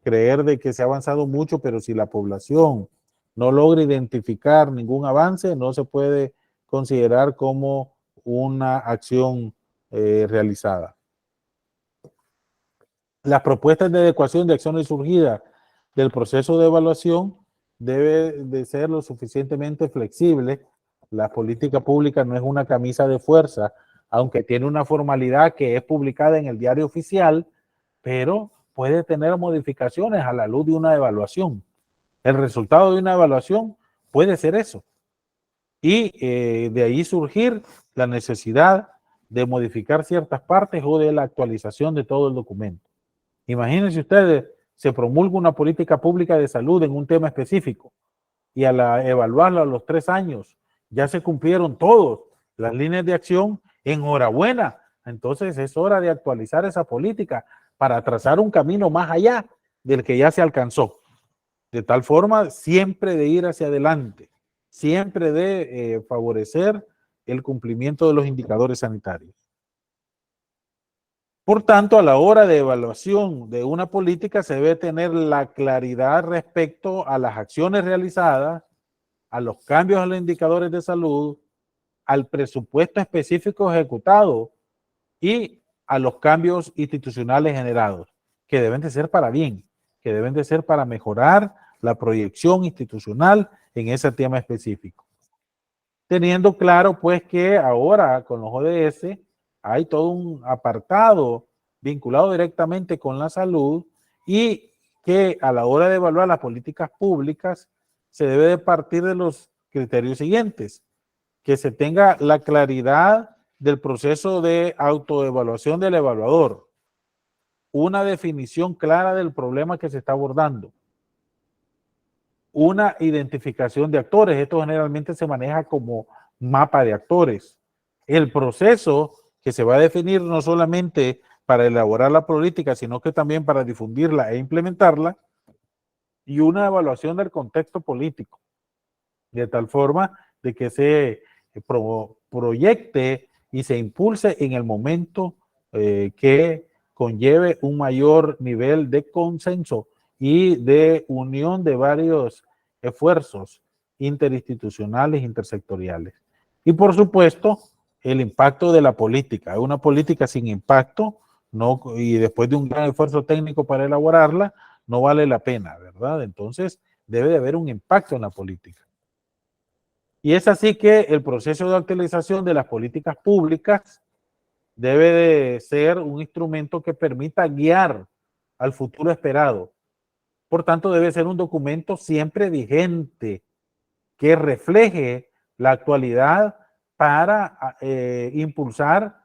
creer de que se ha avanzado mucho, pero si la población no logra identificar ningún avance, no se puede considerar como una acción realizada. Las propuestas de adecuación de acciones surgidas del proceso de evaluación debe de ser lo suficientemente flexible. La política pública no es una camisa de fuerza, aunque tiene una formalidad que es publicada en el diario oficial, pero puede tener modificaciones a la luz de una evaluación. El resultado de una evaluación puede ser eso. Y de ahí surgir la necesidad de modificar ciertas partes o de la actualización de todo el documento. Imagínense ustedes, se promulga una política pública de salud en un tema específico y al evaluarla a los 3 años ya se cumplieron todas las líneas de acción. Enhorabuena. Entonces es hora de actualizar esa política para trazar un camino más allá del que ya se alcanzó. De tal forma, siempre de ir hacia adelante, siempre de favorecer el cumplimiento de los indicadores sanitarios. Por tanto, a la hora de evaluación de una política se debe tener la claridad respecto a las acciones realizadas, a los cambios a los indicadores de salud, al presupuesto específico ejecutado y a los cambios institucionales generados, que deben de ser para bien, que deben de ser para mejorar la proyección institucional en ese tema específico. Teniendo claro pues que ahora con los ODS hay todo un apartado vinculado directamente con la salud y que a la hora de evaluar las políticas públicas se debe de partir de los criterios siguientes: que se tenga la claridad del proceso de autoevaluación del evaluador, una definición clara del problema que se está abordando, una identificación de actores. Esto generalmente se maneja como mapa de actores. El proceso que se va a definir no solamente para elaborar la política, sino que también para difundirla e implementarla, y una evaluación del contexto político, de tal forma de que se proyecte y se impulse en el momento que conlleve un mayor nivel de consenso y de unión de varios esfuerzos interinstitucionales, intersectoriales. Y por supuesto, el impacto de la política. Una política sin impacto, no, y después de un gran esfuerzo técnico para elaborarla, no vale la pena, ¿verdad? Entonces, debe de haber un impacto en la política. Y es así que el proceso de actualización de las políticas públicas debe de ser un instrumento que permita guiar al futuro esperado. Por tanto, debe ser un documento siempre vigente, que refleje la actualidad para impulsar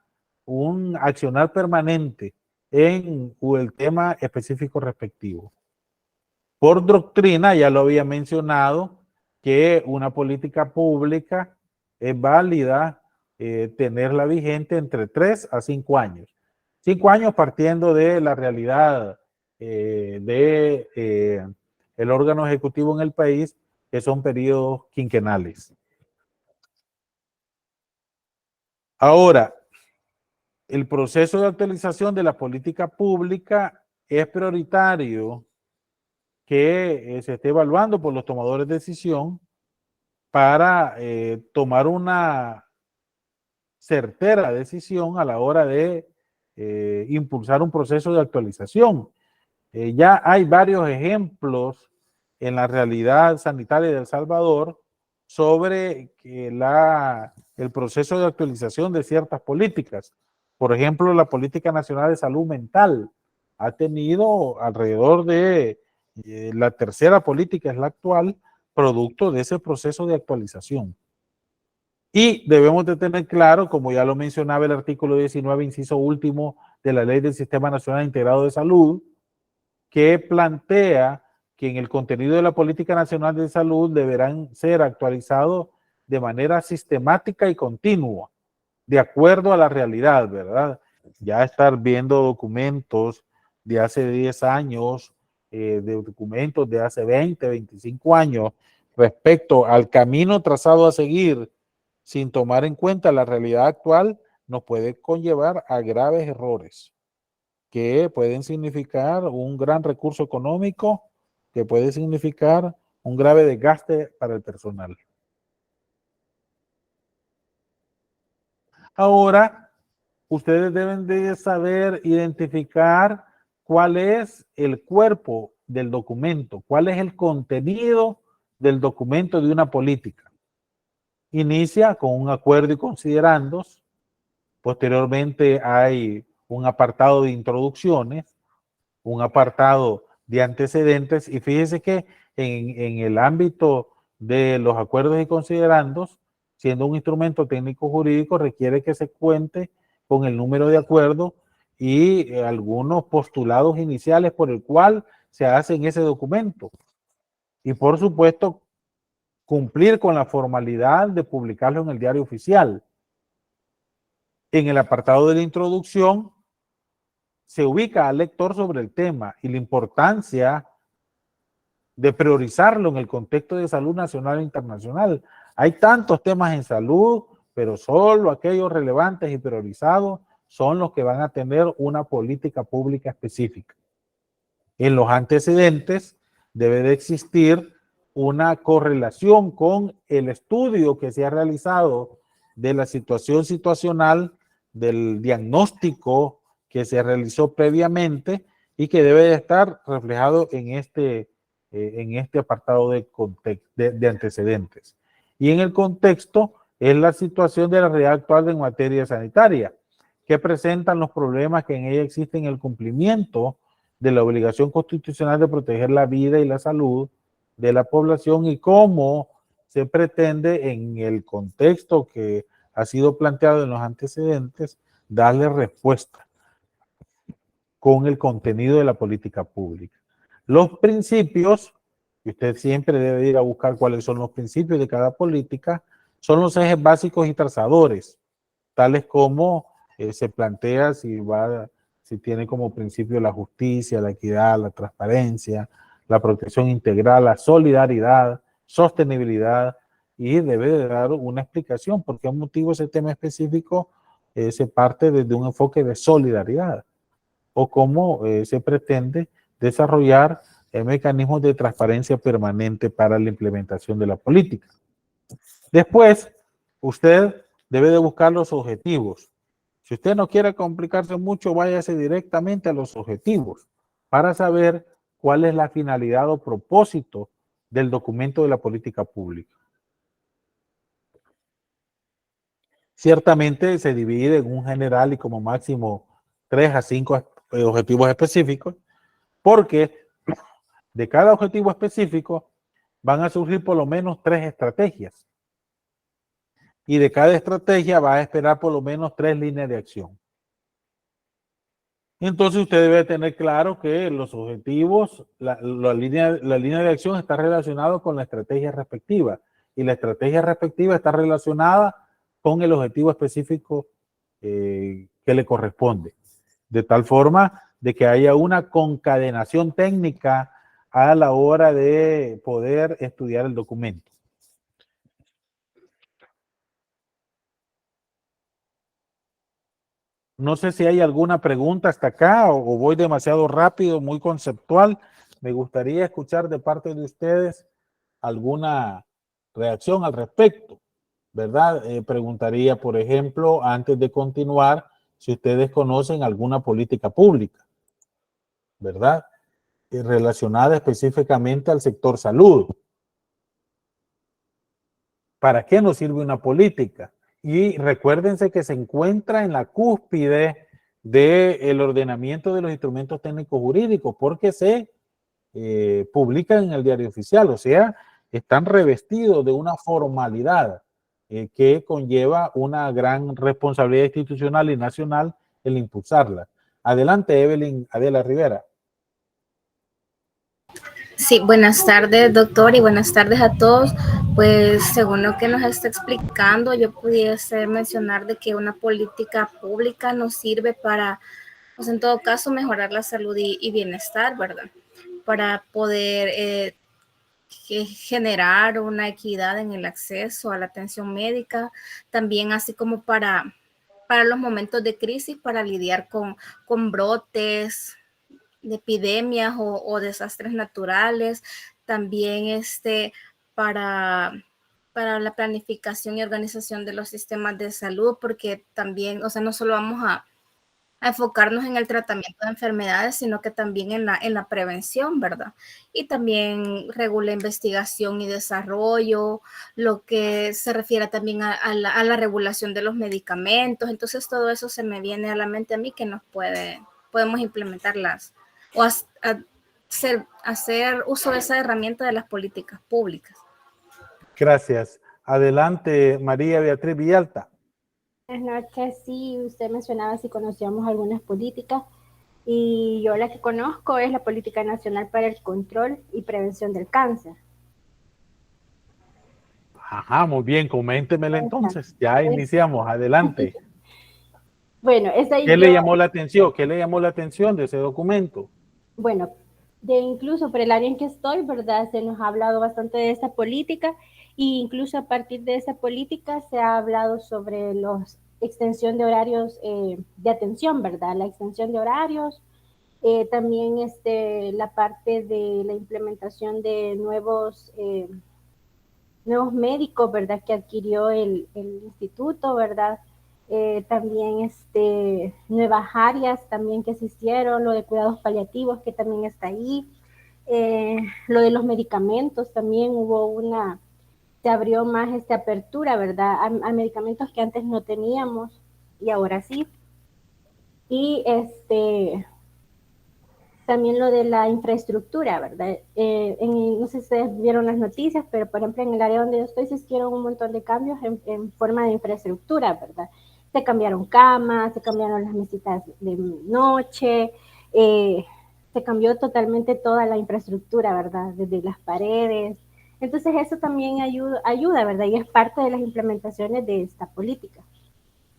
un accionar permanente en el tema específico respectivo. Por doctrina, ya lo había mencionado, que una política pública es válida tenerla vigente entre 3 a 5 años. 5 años partiendo de la realidad el órgano ejecutivo en el país, que son periodos quinquenales. Ahora, el proceso de actualización de la política pública es prioritario que se esté evaluando por los tomadores de decisión para tomar una certera decisión a la hora de impulsar un proceso de actualización. Ya hay varios ejemplos en la realidad sanitaria de El Salvador sobre el proceso de actualización de ciertas políticas. Por ejemplo, la Política Nacional de Salud Mental ha tenido alrededor de la tercera política, es la actual, producto de ese proceso de actualización. Y debemos de tener claro, como ya lo mencionaba el artículo 19, inciso último de la Ley del Sistema Nacional Integrado de Salud, que plantea que en el contenido de la Política Nacional de Salud deberán ser actualizados de manera sistemática y continua, de acuerdo a la realidad, ¿verdad? Ya estar viendo documentos de hace 10 años, de documentos de hace 20, 25 años, respecto al camino trazado a seguir, sin tomar en cuenta la realidad actual, nos puede conllevar a graves errores que pueden significar un gran recurso económico, que puede significar un grave desgaste para el personal. Ahora, ustedes deben de saber identificar cuál es el cuerpo del documento, cuál es el contenido del documento de una política. Inicia con un acuerdo y considerandos. Posteriormente hay un apartado de introducciones, un apartado de antecedentes, y fíjese que en el ámbito de los acuerdos y considerandos, siendo un instrumento técnico jurídico, requiere que se cuente con el número de acuerdo y algunos postulados iniciales por el cual se hace en ese documento. Y por supuesto, cumplir con la formalidad de publicarlo en el diario oficial. En el apartado de la introducción se ubica al lector sobre el tema y la importancia de priorizarlo en el contexto de salud nacional e internacional. Hay tantos temas en salud, pero solo aquellos relevantes y priorizados son los que van a tener una política pública específica. En los antecedentes debe de existir una correlación con el estudio que se ha realizado de la situación situacional, del diagnóstico que se realizó previamente y que debe de estar reflejado en este apartado de antecedentes. Y en el contexto es la situación de la realidad actual en materia sanitaria, que presentan los problemas que en ella existen en el cumplimiento de la obligación constitucional de proteger la vida y la salud de la población y cómo se pretende en el contexto que ha sido planteado en los antecedentes darle respuesta con el contenido de la política pública. Los principios, y usted siempre debe ir a buscar cuáles son los principios de cada política, son los ejes básicos y trazadores, tales como se plantea si tiene como principio la justicia, la equidad, la transparencia, la protección integral, la solidaridad, sostenibilidad, y debe de dar una explicación por qué motivo ese tema específico se parte desde un enfoque de solidaridad o cómo se pretende desarrollar mecanismos de transparencia permanente para la implementación de la política. Después, usted debe de buscar los objetivos. Si usted no quiere complicarse mucho, váyase directamente a los objetivos para saber cuál es la finalidad o propósito del documento de la política pública. Ciertamente se divide en un general y como máximo 3 a 5 objetivos específicos, porque de cada objetivo específico van a surgir por lo menos 3 estrategias. Y de cada estrategia va a esperar por lo menos 3 líneas de acción. Entonces usted debe tener claro que los objetivos, la línea de acción está relacionada con la estrategia respectiva y la estrategia respectiva está relacionada con el objetivo específico que le corresponde. De tal forma de que haya una concadenación técnica a la hora de poder estudiar el documento. No sé si hay alguna pregunta hasta acá o voy demasiado rápido, muy conceptual. Me gustaría escuchar de parte de ustedes alguna reacción al respecto, ¿verdad? Preguntaría, por ejemplo, antes de continuar, si ustedes conocen alguna política pública, ¿verdad? Relacionada específicamente al sector salud. ¿Para qué nos sirve una política? Y recuérdense que se encuentra en la cúspide del ordenamiento de los instrumentos técnicos jurídicos porque se publican en el diario oficial, o sea, están revestidos de una formalidad que conlleva una gran responsabilidad institucional y nacional el impulsarla. Adelante, Evelyn Adela Rivera. Sí, buenas tardes, doctor, y buenas tardes a todos. Pues según lo que nos está explicando, yo pudiese mencionar de que una política pública nos sirve para, pues en todo caso, mejorar la salud y bienestar, ¿verdad? Para poder generar una equidad en el acceso a la atención médica, también así como para los momentos de crisis, para lidiar con brotes de epidemias o desastres naturales, también para la planificación y organización de los sistemas de salud, porque también, o sea, no solo vamos a enfocarnos en el tratamiento de enfermedades, sino que también en la prevención, ¿verdad? Y también regula investigación y desarrollo, lo que se refiere también a la regulación de los medicamentos. Entonces, todo eso se me viene a la mente a mí que podemos implementarlas o hacer uso de esa herramienta de las políticas públicas. Gracias. Adelante, María Beatriz Villalta. Buenas noches. Sí, usted mencionaba si conocíamos algunas políticas y yo la que conozco es la Política Nacional para el Control y Prevención del Cáncer. Ajá, muy bien, coméntemela Esa, entonces. Ya es- iniciamos, adelante. Bueno, esa ¿Qué yo, le llamó la atención? ¿Qué le llamó la atención de ese documento? bueno, de incluso por el área en que estoy, ¿verdad? Se nos ha hablado bastante de esa política e incluso a partir de esa política se ha hablado sobre los extensión de horarios de atención, ¿verdad? La extensión de horarios. También la parte de la implementación de nuevos médicos, ¿verdad? Que adquirió el instituto, ¿verdad? También nuevas áreas también que se hicieron, lo de cuidados paliativos que también está ahí. Lo de los medicamentos también se abrió más esta apertura, ¿verdad? A medicamentos que antes no teníamos y ahora sí. Y también lo de la infraestructura, ¿verdad? No sé si ustedes vieron las noticias, pero por ejemplo en el área donde yo estoy se hicieron un montón de cambios en forma de infraestructura, ¿verdad? Se cambiaron camas, se cambiaron las mesitas de noche, se cambió totalmente toda la infraestructura, ¿verdad? Desde las paredes. Entonces eso también ayuda, ¿verdad? Y es parte de las implementaciones de esta política.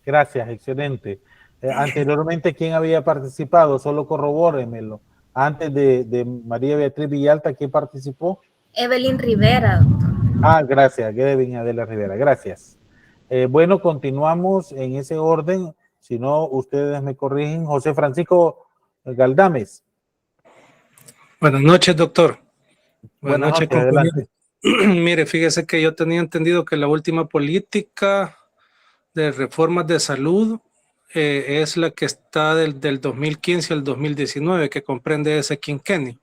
Gracias, excelente. Anteriormente, ¿quién había participado? Solo corrobóremelo. Antes de María Beatriz Villalta, ¿quién participó? Evelyn Rivera, doctor. Ah, gracias, Kevin Adela Rivera, gracias. Bueno, continuamos en ese orden. Si no, ustedes me corrigen. José Francisco Galdames. Buenas noches, doctor. Buenas noches, compañero. adelante. Mire, fíjese que yo tenía entendido que la última política de reformas de salud es la que está del 2015 al 2019, que comprende ese quinquenio.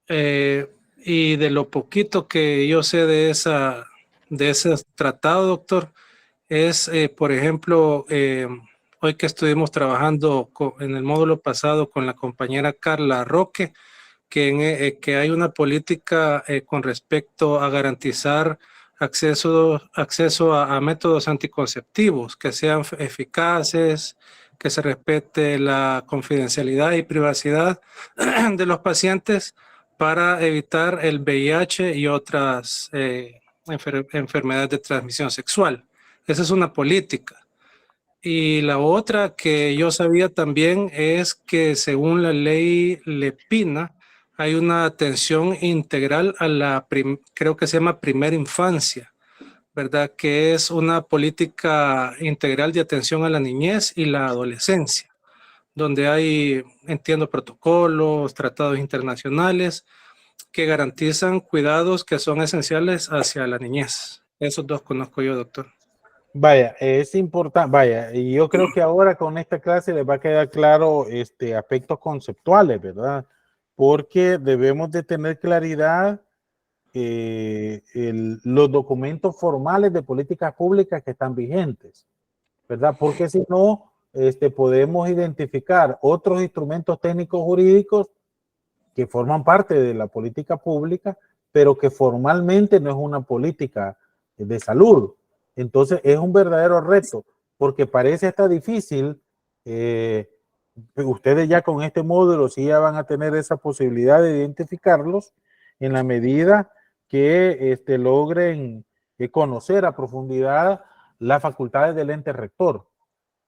Y de lo poquito que yo sé de ese tratado, doctor, es, por ejemplo, hoy que estuvimos trabajando en el módulo pasado con la compañera Carla Roque, que hay una política con respecto a garantizar acceso a métodos anticonceptivos que sean eficaces, que se respete la confidencialidad y privacidad de los pacientes para evitar el VIH y otras enfermedades de transmisión sexual. Esa es una política. Y la otra que yo sabía también es que según la ley Lepina, hay una atención integral a creo que se llama primera infancia, ¿verdad? Que es una política integral de atención a la niñez y la adolescencia, donde hay, entiendo, protocolos, tratados internacionales que garantizan cuidados que son esenciales hacia la niñez. Esos dos conozco yo, doctor. Vaya, es importante, vaya, y yo creo que ahora con esta clase les va a quedar claro aspectos conceptuales, ¿verdad? Porque debemos de tener claridad los documentos formales de políticas públicas que están vigentes, ¿verdad? Porque si no, podemos identificar otros instrumentos técnicos jurídicos que forman parte de la política pública, pero que formalmente no es una política de salud. Entonces es un verdadero reto, porque parece hasta difícil. Ustedes ya con este módulo sí ya van a tener esa posibilidad de identificarlos en la medida que logren conocer a profundidad las facultades del ente rector,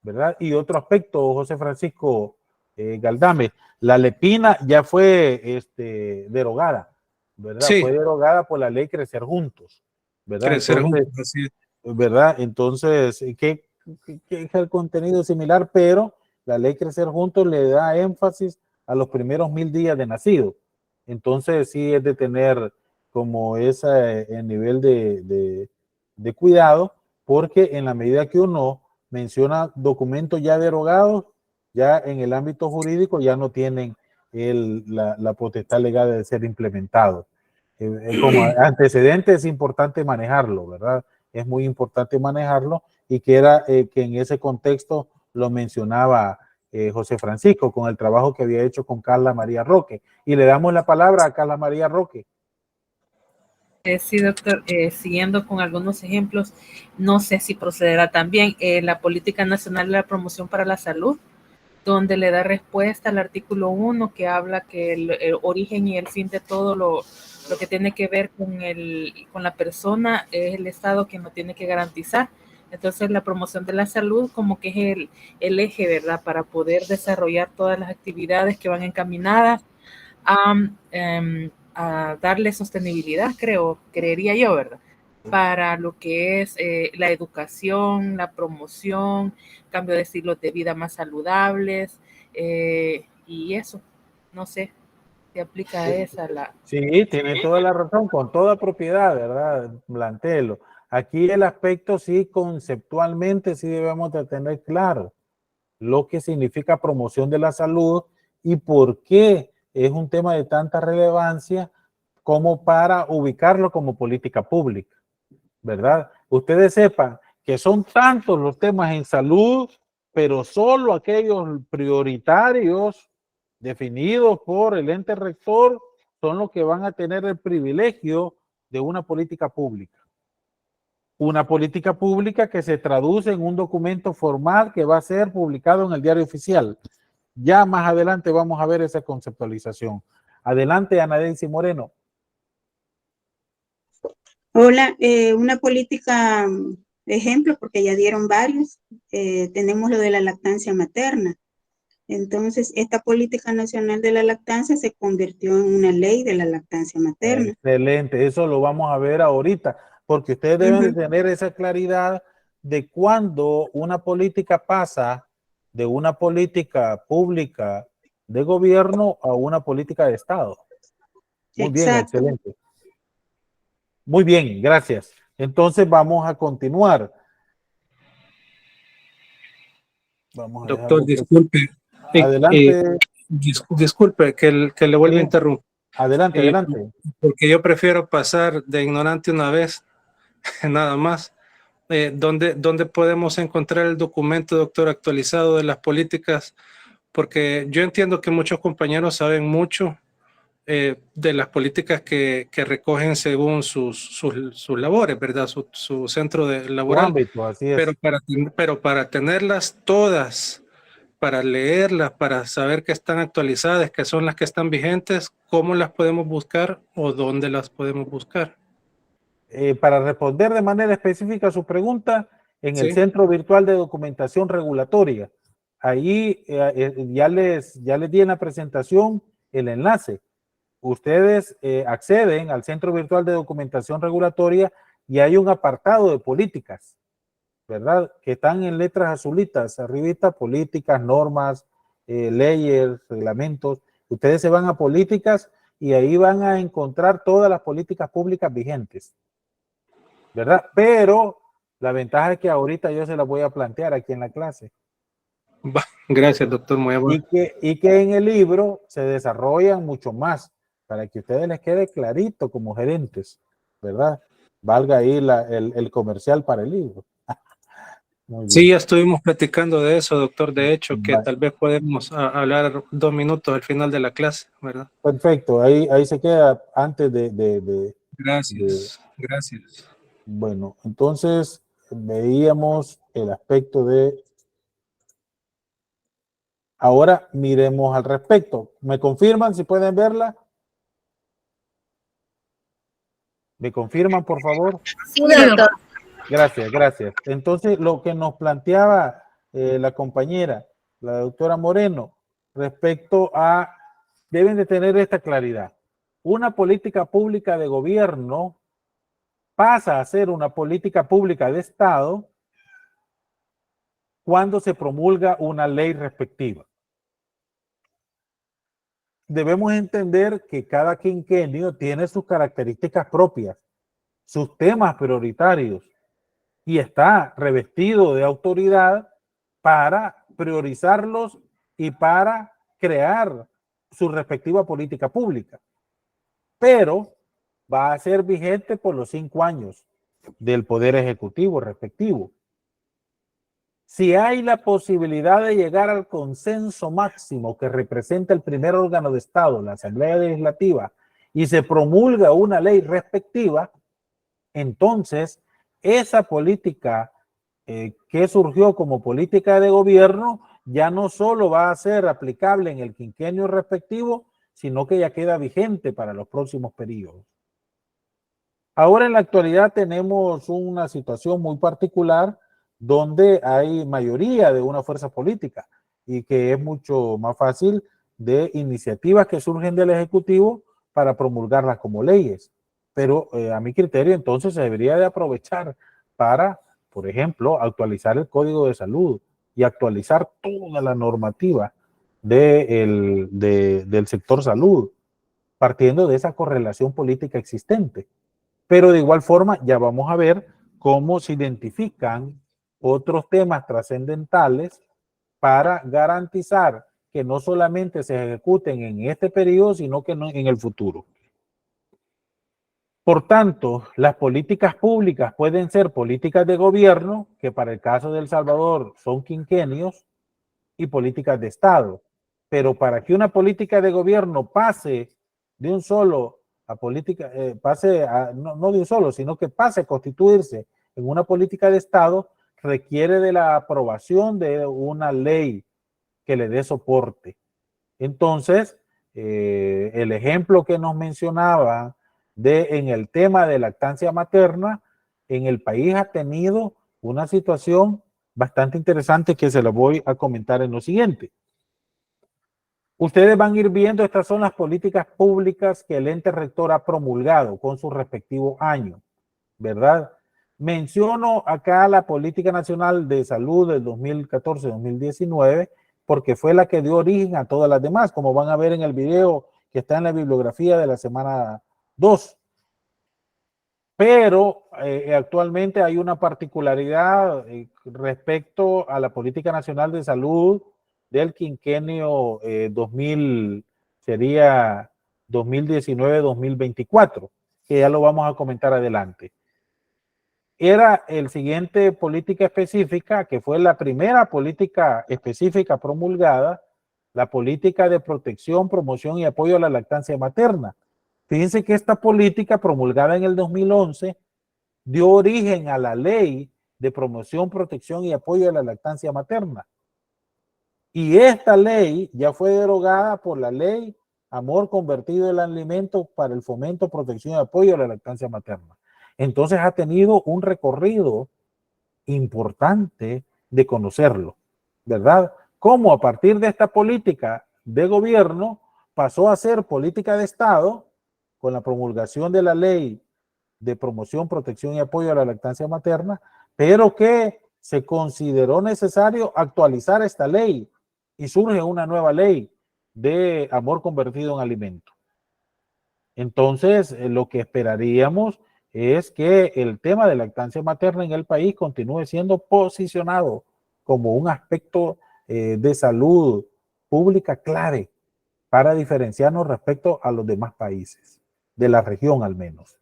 ¿verdad? Y otro aspecto, José Francisco Galdames, la Lepina ya fue derogada, ¿verdad? Sí. Fue derogada por la ley Crecer Juntos, ¿verdad? Crecer Entonces, juntos, así es. ¿verdad? Entonces, que es el contenido similar, pero la ley Crecer Juntos le da énfasis a los primeros 1000 días de nacido. Entonces, sí es de tener como ese nivel de cuidado, porque en la medida que uno menciona documentos ya derogados, ya en el ámbito jurídico ya no tienen la potestad legal de ser implementados. Como antecedente es importante manejarlo, ¿verdad? Es muy importante manejarlo y que en ese contexto lo mencionaba José Francisco con el trabajo que había hecho con Carla María Roque. Y le damos la palabra a Carla María Roque. Sí, doctor, siguiendo con algunos ejemplos, no sé si procederá también la Política Nacional de la Promoción para la Salud, donde le da respuesta al artículo 1 que habla que el origen y el fin de todo lo que tiene que ver con la persona es el Estado quien lo tiene que garantizar. Entonces la promoción de la salud como que es el eje, ¿verdad? Para poder desarrollar todas las actividades que van encaminadas a darle sostenibilidad, creería yo, ¿verdad? Para lo que es la educación, la promoción, cambio de estilos de vida más saludables, y eso, no sé, se aplica a esa la... Sí, tiene toda la razón, con toda propiedad, ¿verdad? Plantelo. Aquí el aspecto sí, conceptualmente sí debemos de tener claro lo que significa promoción de la salud y por qué es un tema de tanta relevancia como para ubicarlo como política pública, ¿verdad? Ustedes sepan que son tantos los temas en salud, pero solo aquellos prioritarios definidos por el ente rector son los que van a tener el privilegio de una política pública. Una política pública que se traduce en un documento formal que va a ser publicado en el diario oficial. Ya más adelante vamos a ver esa conceptualización. Adelante, Ana Daisy Moreno. Hola, una política, ejemplo, porque ya dieron varios, tenemos lo de la lactancia materna. Entonces, esta política nacional de la lactancia se convirtió en una ley de la lactancia materna. Excelente, eso lo vamos a ver ahorita, porque ustedes deben de tener esa claridad de cuando una política pasa de una política pública de gobierno a una política de Estado. Muy bien, excelente. Muy bien, gracias. Entonces vamos a continuar. Vamos a Doctor, disculpe. Adelante. Disculpe que le vuelva a interrumpir. Adelante, adelante. Porque yo prefiero pasar de ignorante una vez, nada más. ¿Dónde podemos encontrar el documento, doctor, actualizado de las políticas? Porque yo entiendo que muchos compañeros saben mucho de las políticas que recogen según sus labores, ¿verdad? Su centro laboral. Ámbito, así es. Pero para tenerlas todas, para leerlas, para saber que están actualizadas, que son las que están vigentes, ¿cómo las podemos buscar o dónde las podemos buscar? Para responder de manera específica a su pregunta, en el Centro Virtual de Documentación Regulatoria. Ahí ya les di en la presentación el enlace. Ustedes acceden al Centro Virtual de Documentación Regulatoria y hay un apartado de políticas, ¿verdad? Que están en letras azulitas, arribita, políticas, normas, leyes, reglamentos. Ustedes se van a políticas y ahí van a encontrar todas las políticas públicas vigentes, ¿verdad? Pero la ventaja es que ahorita yo se las voy a plantear aquí en la clase. Gracias, doctor. Muy amable. Y que en el libro se desarrollan mucho más para que a ustedes les quede clarito como gerentes, ¿verdad? Valga ahí el comercial para el libro. Sí, ya estuvimos platicando de eso, doctor. De hecho, que tal vez podemos hablar 2 minutos al final de la clase, ¿verdad? Perfecto, ahí se queda antes de Gracias, gracias. Bueno, entonces veíamos el aspecto de... Ahora miremos al respecto. ¿Me confirman si pueden verla? ¿Me confirman, por favor? Sí, doctor. Gracias, gracias. Entonces, lo que nos planteaba la compañera, la doctora Moreno, respecto a, deben de tener esta claridad. Una política pública de gobierno pasa a ser una política pública de Estado cuando se promulga una ley respectiva. Debemos entender que cada quinquenio tiene sus características propias, sus temas prioritarios, y está revestido de autoridad para priorizarlos y para crear su respectiva política pública. Pero va a ser vigente por los 5 años del Poder Ejecutivo respectivo. Si hay la posibilidad de llegar al consenso máximo que representa el primer órgano de Estado, la Asamblea Legislativa, y se promulga una ley respectiva, entonces esa política que surgió como política de gobierno ya no solo va a ser aplicable en el quinquenio respectivo, sino que ya queda vigente para los próximos periodos. Ahora en la actualidad tenemos una situación muy particular donde hay mayoría de una fuerza política y que es mucho más fácil de iniciativas que surgen del Ejecutivo para promulgarlas como leyes. Pero a mi criterio entonces se debería de aprovechar para, por ejemplo, actualizar el Código de Salud y actualizar toda la normativa del sector salud, partiendo de esa correlación política existente. Pero de igual forma ya vamos a ver cómo se identifican otros temas trascendentales para garantizar que no solamente se ejecuten en este periodo, sino que en el futuro. Por tanto, las políticas públicas pueden ser políticas de gobierno, que para el caso de El Salvador son quinquenios, y políticas de Estado. Pero para que una política de gobierno pase de un solo a política, no de un solo, sino que pase a constituirse en una política de Estado, requiere de la aprobación de una ley que le dé soporte. Entonces, el ejemplo que nos mencionaba en el tema de lactancia materna, en el país ha tenido una situación bastante interesante que se la voy a comentar en lo siguiente. Ustedes van a ir viendo, estas son las políticas públicas que el ente rector ha promulgado con su respectivo año, ¿verdad? Menciono acá la Política Nacional de Salud del 2014-2019 porque fue la que dio origen a todas las demás, como van a ver en el video que está en la bibliografía de la semana 2. Pero actualmente hay una particularidad respecto a la Política Nacional de Salud del quinquenio 2019-2024, que ya lo vamos a comentar adelante. Era el siguiente política específica, que fue la primera política específica promulgada, la política de protección, promoción y apoyo a la lactancia materna. Fíjense que esta política promulgada en el 2011 dio origen a la ley de promoción, protección y apoyo a la lactancia materna. Y esta ley ya fue derogada por la ley Amor Convertido en Alimento para el fomento, protección y apoyo a la lactancia materna. Entonces ha tenido un recorrido importante de conocerlo, ¿verdad? Cómo a partir de esta política de gobierno pasó a ser política de Estado con la promulgación de la ley de promoción, protección y apoyo a la lactancia materna, pero que se consideró necesario actualizar esta ley y surge una nueva ley de amor convertido en alimento. Entonces, lo que esperaríamos es que el tema de lactancia materna en el país continúe siendo posicionado como un aspecto de salud pública clave para diferenciarnos respecto a los demás países, de la región al menos.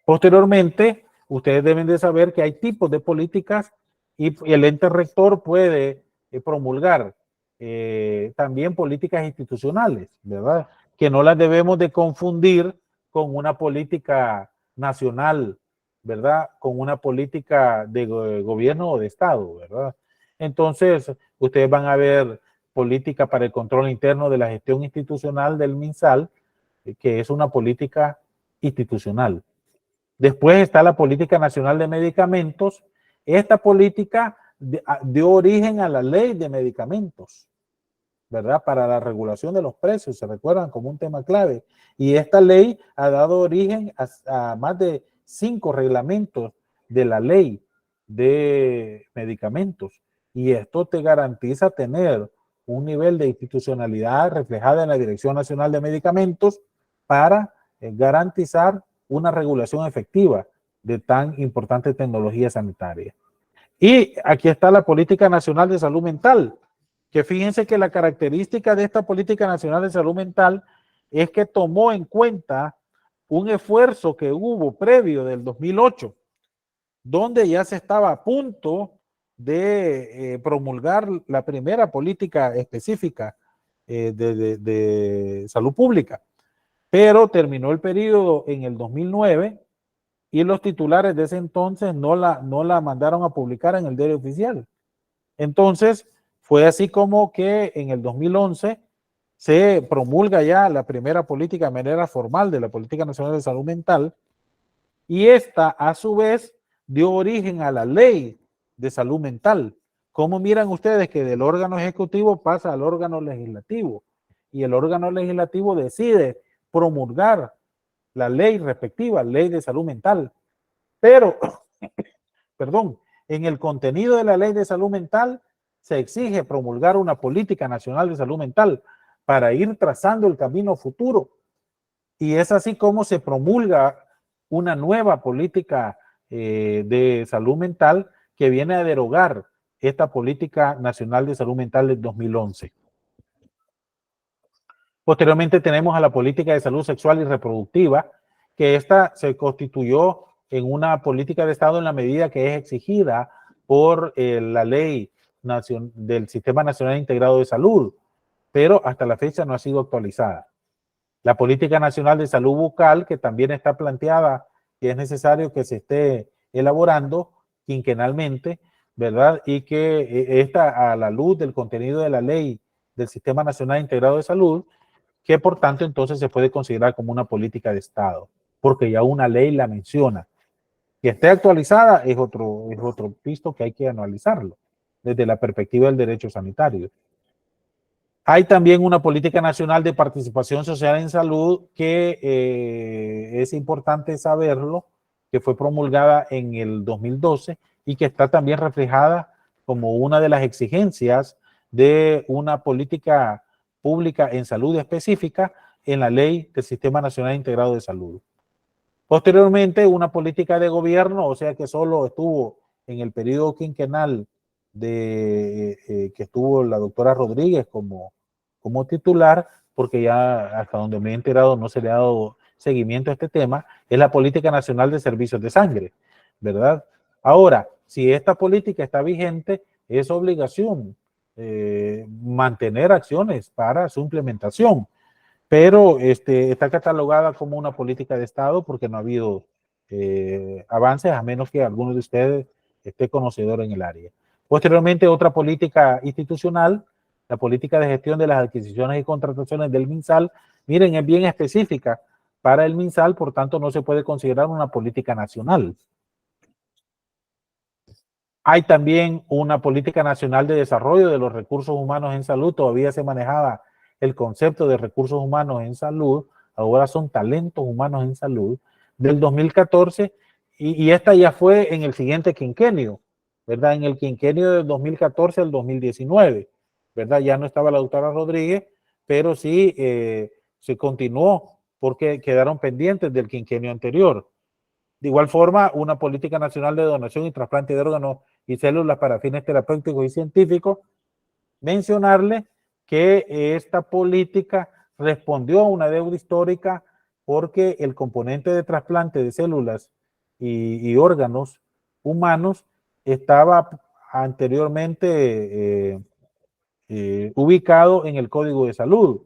Posteriormente, ustedes deben de saber que hay tipos de políticas y el ente rector puede promulgar también políticas institucionales, ¿verdad? Que no las debemos de confundir con una política nacional, ¿verdad? Con una política de gobierno o de Estado, ¿verdad? Entonces, ustedes van a ver política para el control interno de la gestión institucional del MinSal, que es una política institucional. Después está la Política Nacional de Medicamentos. Esta política dio origen a la Ley de Medicamentos, ¿verdad? Para la regulación de los precios, se recuerdan como un tema clave. Y esta ley ha dado origen a más de 5 reglamentos de la Ley de Medicamentos. Y esto te garantiza tener un nivel de institucionalidad reflejada en la Dirección Nacional de Medicamentos para garantizar una regulación efectiva de tan importante tecnología sanitaria. Y aquí está la Política Nacional de Salud Mental, que fíjense que la característica de esta Política Nacional de Salud Mental es que tomó en cuenta un esfuerzo que hubo previo del 2008, donde ya se estaba a punto de promulgar la primera política específica de salud pública. pero terminó el periodo en el 2009 y los titulares de ese entonces no la mandaron a publicar en el diario oficial. Entonces, fue así como que en el 2011 se promulga ya la primera política de manera formal de la Política Nacional de Salud Mental, y esta, a su vez, dio origen a la Ley de Salud Mental. ¿Cómo miran ustedes que del órgano ejecutivo pasa al órgano legislativo? Y el órgano legislativo decide promulgar la ley respectiva, Ley de Salud Mental. Pero, perdón, en el contenido de la Ley de Salud Mental se exige promulgar una política nacional de salud mental para ir trazando el camino futuro. Y es así como se promulga una nueva política de salud mental que viene a derogar esta política nacional de salud mental del 2011. Posteriormente tenemos a la política de salud sexual y reproductiva, que esta se constituyó en una política de Estado en la medida que es exigida por la ley del Sistema Nacional Integrado de Salud, pero hasta la fecha no ha sido actualizada. La política nacional de salud bucal, que también está planteada y es necesario que se esté elaborando quinquenalmente, ¿verdad? Y que está a la luz del contenido de la ley del Sistema Nacional Integrado de Salud, que por tanto entonces se puede considerar como una política de Estado, porque ya una ley la menciona. Que esté actualizada es otro pisto que hay que analizarlo desde la perspectiva del derecho sanitario. Hay también una política nacional de participación social en salud que es importante saberlo, que fue promulgada en el 2012 y que está también reflejada como una de las exigencias de una política pública en salud específica en la Ley del Sistema Nacional Integrado de Salud. Posteriormente, una política de gobierno, o sea que solo estuvo en el periodo quinquenal que estuvo la doctora Rodríguez como titular, porque ya hasta donde me he enterado no se le ha dado seguimiento a este tema, es la Política Nacional de Servicios de Sangre, ¿verdad? Ahora, si esta política está vigente, es obligación mantener acciones para su implementación, pero está catalogada como una política de Estado porque no ha habido avances, a menos que alguno de ustedes esté conocedor en el área. Posteriormente, otra política institucional, la política de gestión de las adquisiciones y contrataciones del MinSal, miren, es bien específica para el MinSal, por tanto no se puede considerar una política nacional. Hay también una política nacional de desarrollo de los recursos humanos en salud, todavía se manejaba el concepto de recursos humanos en salud, ahora son talentos humanos en salud, del 2014, y esta ya fue en el siguiente quinquenio, ¿verdad? En el quinquenio del 2014 al 2019, ¿verdad? Ya no estaba la doctora Rodríguez, pero sí se continuó porque quedaron pendientes del quinquenio anterior. De igual forma, una política nacional de donación y trasplante de órganos y células para fines terapéuticos y científicos. Mencionarle que esta política respondió a una deuda histórica porque el componente de trasplante de células y órganos humanos estaba anteriormente ubicado en el Código de Salud.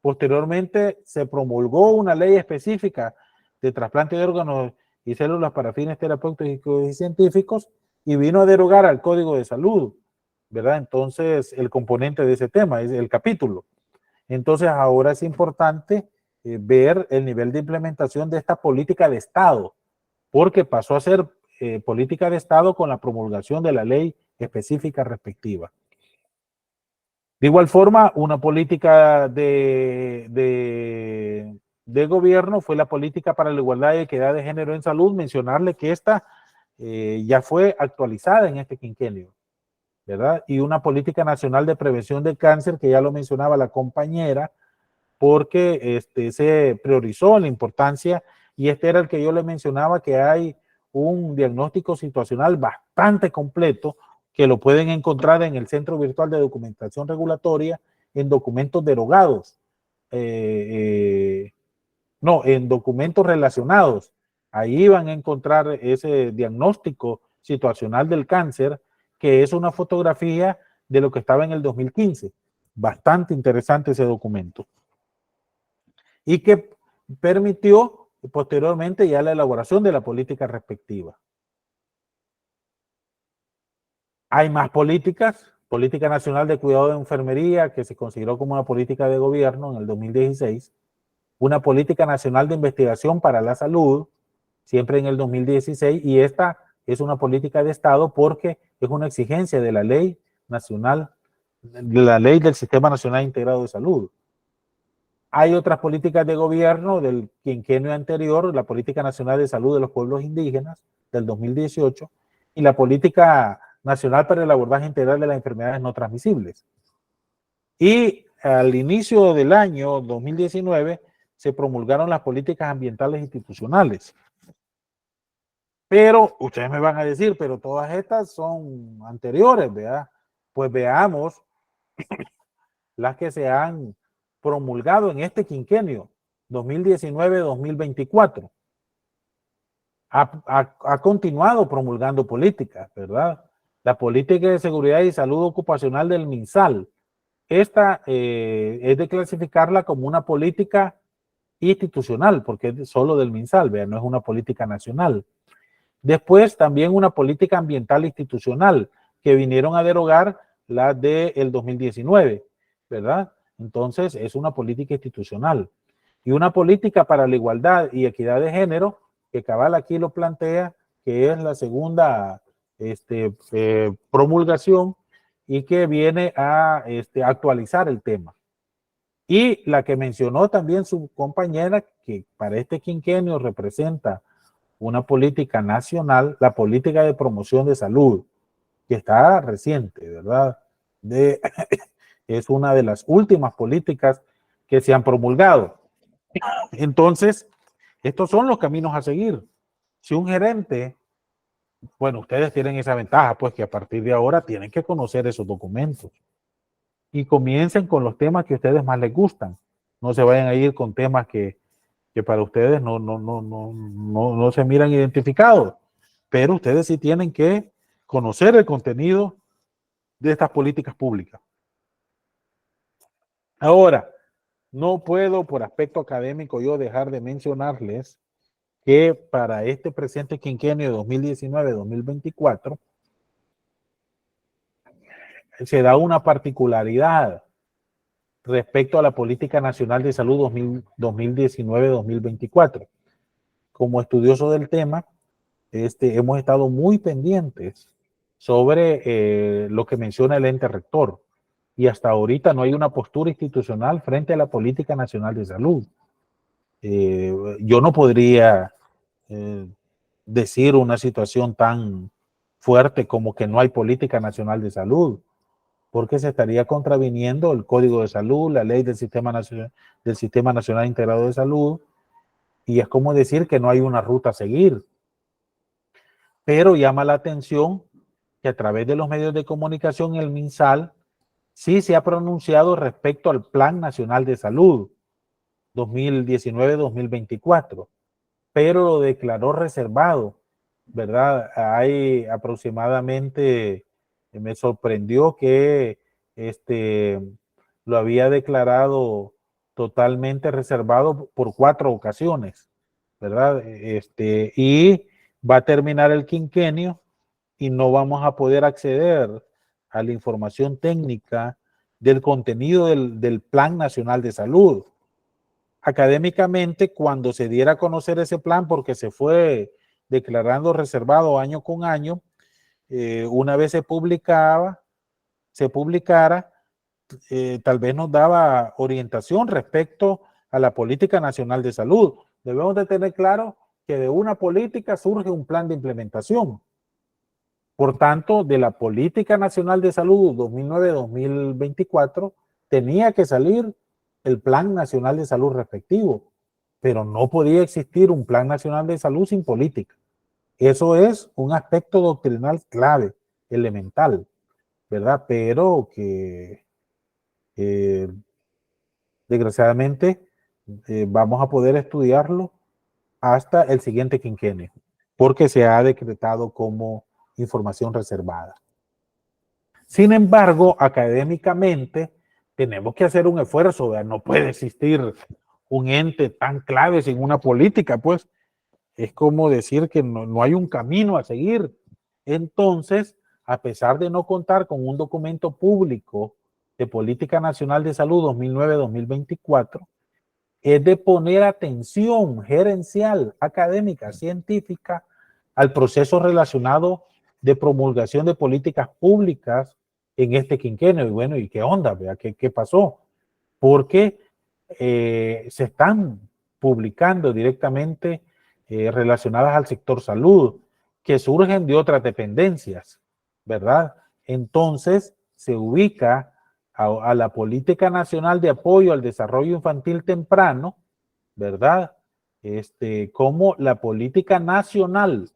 Posteriormente se promulgó una ley específica de trasplante de órganos y células para fines terapéuticos y científicos y vino a derogar al Código de Salud, ¿verdad? Entonces, el componente de ese tema es el capítulo. Entonces, ahora es importante ver el nivel de implementación de esta política de Estado, porque pasó a ser política de Estado con la promulgación de la ley específica respectiva. De igual forma, una política de gobierno fue la política para la igualdad y equidad de género en salud. Mencionarle que esta ya fue actualizada en este quinquenio, ¿verdad? Y una política nacional de prevención del cáncer, que ya lo mencionaba la compañera, porque se priorizó la importancia, y este era el que yo le mencionaba, que hay un diagnóstico situacional bastante completo, que lo pueden encontrar en el Centro Virtual de Documentación Regulatoria, en documentos derogados, en documentos relacionados. Ahí van a encontrar ese diagnóstico situacional del cáncer, que es una fotografía de lo que estaba en el 2015. Bastante interesante ese documento. Y que permitió posteriormente ya la elaboración de la política respectiva. Hay más políticas, Política Nacional de Cuidado de Enfermería, que se consideró como una política de gobierno en el 2016, una Política Nacional de Investigación para la Salud, siempre en el 2016, y esta es una política de Estado porque es una exigencia de la Ley Nacional, de la Ley del Sistema Nacional Integrado de Salud. Hay otras políticas de gobierno del quinquenio anterior, la Política Nacional de Salud de los Pueblos Indígenas del 2018 y la Política Nacional para el Abordaje Integral de las Enfermedades No Transmisibles. Y al inicio del año 2019 se promulgaron las políticas ambientales institucionales. Pero ustedes me van a decir, pero todas estas son anteriores, ¿verdad? Pues veamos las que se han promulgado en este quinquenio 2019-2024. Ha continuado promulgando políticas, ¿verdad? La política de seguridad y salud ocupacional del MinSal. Esta es de clasificarla como una política institucional, porque es solo del MinSal, ¿verdad? No es una política nacional. Después también una política ambiental institucional, que vinieron a derogar la del 2019, ¿verdad? Entonces es una política institucional. Y una política para la igualdad y equidad de género, que cabal aquí lo plantea, que es la segunda promulgación y que viene a actualizar el tema. Y la que mencionó también su compañera, que para este quinquenio representa una política nacional, la política de promoción de salud, que está reciente, ¿verdad? Es una de las últimas políticas que se han promulgado. Entonces, estos son los caminos a seguir. Si un gerente, bueno, ustedes tienen esa ventaja, pues que a partir de ahora tienen que conocer esos documentos y comiencen con los temas que a ustedes más les gustan. No se vayan a ir con temas que para ustedes no se miran identificados, pero ustedes sí tienen que conocer el contenido de estas políticas públicas. Ahora, no puedo por aspecto académico yo dejar de mencionarles que para este presente quinquenio 2019-2024 se da una particularidad respecto a la Política Nacional de Salud 2019-2024. Como estudioso del tema, hemos estado muy pendientes sobre lo que menciona el ente rector. Y hasta ahorita no hay una postura institucional frente a la Política Nacional de Salud. Yo no podría decir una situación tan fuerte como que no hay Política Nacional de Salud, porque se estaría contraviniendo el Código de Salud, la ley del Sistema Nacional Integrado de Salud, y es como decir que no hay una ruta a seguir. Pero llama la atención que a través de los medios de comunicación el MinSal sí se ha pronunciado respecto al Plan Nacional de Salud 2019-2024, pero lo declaró reservado, ¿verdad? Hay aproximadamente, me sorprendió que lo había declarado totalmente reservado por 4 ocasiones, ¿verdad? Y va a terminar el quinquenio y no vamos a poder acceder a la información técnica del contenido del Plan Nacional de Salud. Académicamente, cuando se diera a conocer ese plan, porque se fue declarando reservado año con año, una vez se publicara, tal vez nos daba orientación respecto a la Política Nacional de Salud. Debemos de tener claro que de una política surge un plan de implementación. Por tanto, de la Política Nacional de Salud 2009-2024 tenía que salir el Plan Nacional de Salud respectivo, pero no podía existir un Plan Nacional de Salud sin política. Eso es un aspecto doctrinal clave, elemental, ¿verdad? Pero que desgraciadamente vamos a poder estudiarlo hasta el siguiente quinquenio, porque se ha decretado como información reservada. Sin embargo, académicamente tenemos que hacer un esfuerzo, ¿verdad? No puede existir un ente tan clave sin una política, pues es como decir que no hay un camino a seguir. Entonces, a pesar de no contar con un documento público de Política Nacional de Salud 2009-2024, es de poner atención gerencial, académica, científica al proceso relacionado de promulgación de políticas públicas en este quinquenio. Y bueno, ¿y qué onda? ¿Qué pasó? Porque se están publicando directamente relacionadas al sector salud, que surgen de otras dependencias, ¿verdad? Entonces se ubica a la Política Nacional de Apoyo al Desarrollo Infantil Temprano, ¿verdad? Como la política nacional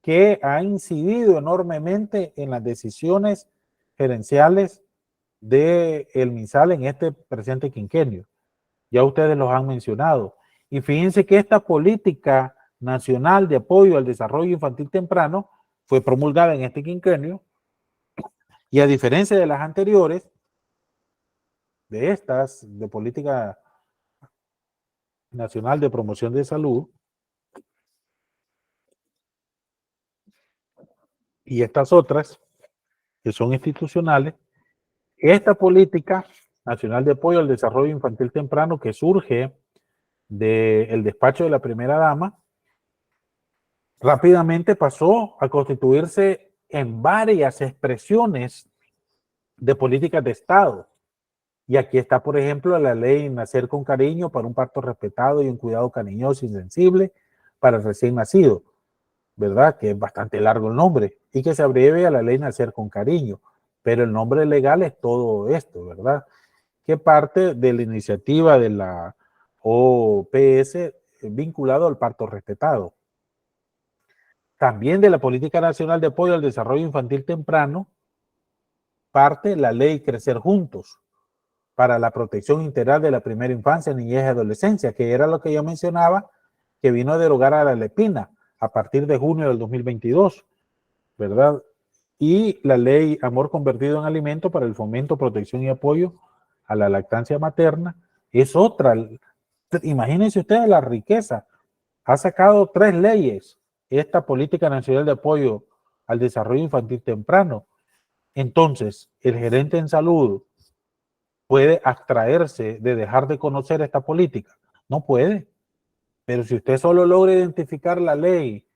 que ha incidido enormemente en las decisiones gerenciales del MinSal en este presente quinquenio. Ya ustedes los han mencionado. Y fíjense que esta política nacional de apoyo al desarrollo infantil temprano fue promulgada en este quinquenio y a diferencia de las anteriores, de estas, de política nacional de promoción de salud, y estas otras, que son institucionales, esta política nacional de apoyo al desarrollo infantil temprano que surge del despacho de la primera dama, rápidamente pasó a constituirse en varias expresiones de políticas de Estado. Y aquí está, por ejemplo, la ley Nacer con Cariño para un parto respetado y un cuidado cariñoso y sensible para el recién nacido, ¿verdad? Que es bastante largo el nombre y que se abrevia a la ley Nacer con Cariño, pero el nombre legal es todo esto, ¿verdad? Que parte de la iniciativa de la OPS vinculado al parto respetado. También de la Política Nacional de Apoyo al Desarrollo Infantil Temprano parte la ley Crecer Juntos para la protección integral de la primera infancia, niñez y adolescencia, que era lo que yo mencionaba, que vino a derogar a la LEPINA a partir de junio del 2022, ¿verdad? Y la ley Amor Convertido en Alimento para el fomento, protección y apoyo a la lactancia materna es otra. Imagínense ustedes la riqueza. Ha sacado 3 leyes esta Política Nacional de Apoyo al Desarrollo Infantil Temprano. Entonces, el gerente en salud puede abstraerse de dejar de conocer esta política. No puede. Pero si usted solo logra identificar la ley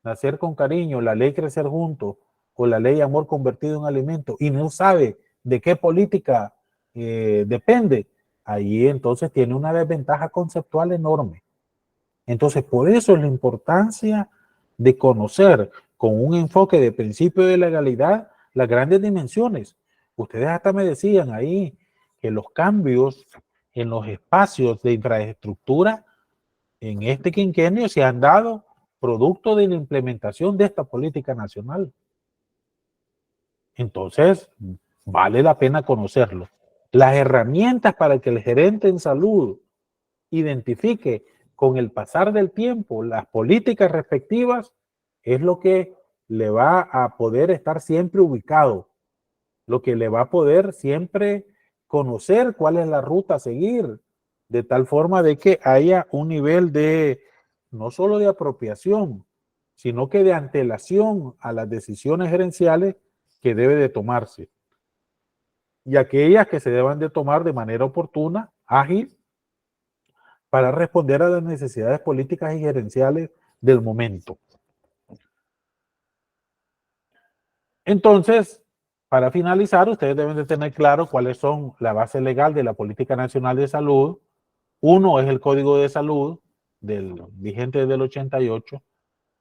Nacer con Cariño, la ley Crecer Juntos o la ley Amor Convertido en Alimento y no sabe de qué política depende, ahí entonces tiene una desventaja conceptual enorme. Entonces, por eso es la importancia de conocer con un enfoque de principio de legalidad las grandes dimensiones. Ustedes hasta me decían ahí que los cambios en los espacios de infraestructura en este quinquenio se han dado producto de la implementación de esta política nacional. Entonces, vale la pena conocerlo. Las herramientas para que el gerente en salud identifique con el pasar del tiempo las políticas respectivas es lo que le va a poder estar siempre ubicado, lo que le va a poder siempre conocer cuál es la ruta a seguir, de tal forma de que haya un nivel de, no solo de apropiación, sino que de antelación a las decisiones gerenciales que debe de tomarse. Y aquellas que se deban de tomar de manera oportuna, ágil, para responder a las necesidades políticas y gerenciales del momento. Entonces, para finalizar, ustedes deben de tener claro cuáles son la base legal de la Política Nacional de Salud. Uno es el Código de Salud, vigente desde el 88.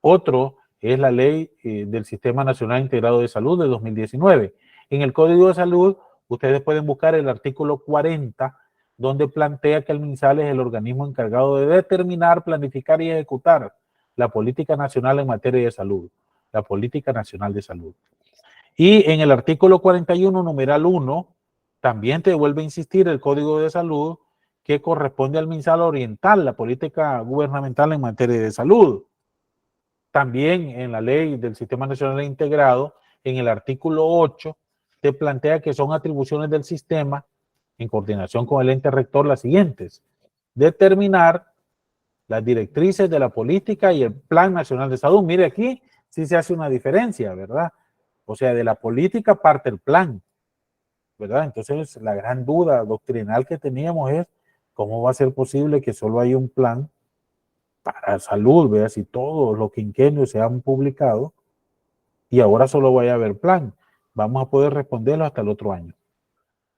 Otro es la Ley del Sistema Nacional Integrado de Salud de 2019. En el Código de Salud, ustedes pueden buscar el artículo 40, donde plantea que el MinSal es el organismo encargado de determinar, planificar y ejecutar la política nacional en materia de salud, la Política Nacional de Salud. Y en el artículo 41, numeral 1, también te vuelve a insistir el Código de Salud que corresponde al MinSal orientar la política gubernamental en materia de salud. También en la Ley del Sistema Nacional Integrado, en el artículo 8, te plantea que son atribuciones del sistema, en coordinación con el ente rector, las siguientes. determinar las directrices de la política y el Plan Nacional de Salud. Mire, aquí sí se hace una diferencia, ¿verdad? O sea, de la política parte el plan, ¿verdad? Entonces, la gran duda doctrinal que teníamos es cómo va a ser posible que solo haya un plan para salud, ¿verdad? Si todos los quinquenios se han publicado y ahora solo vaya a haber plan. Vamos a poder responderlo hasta el otro año.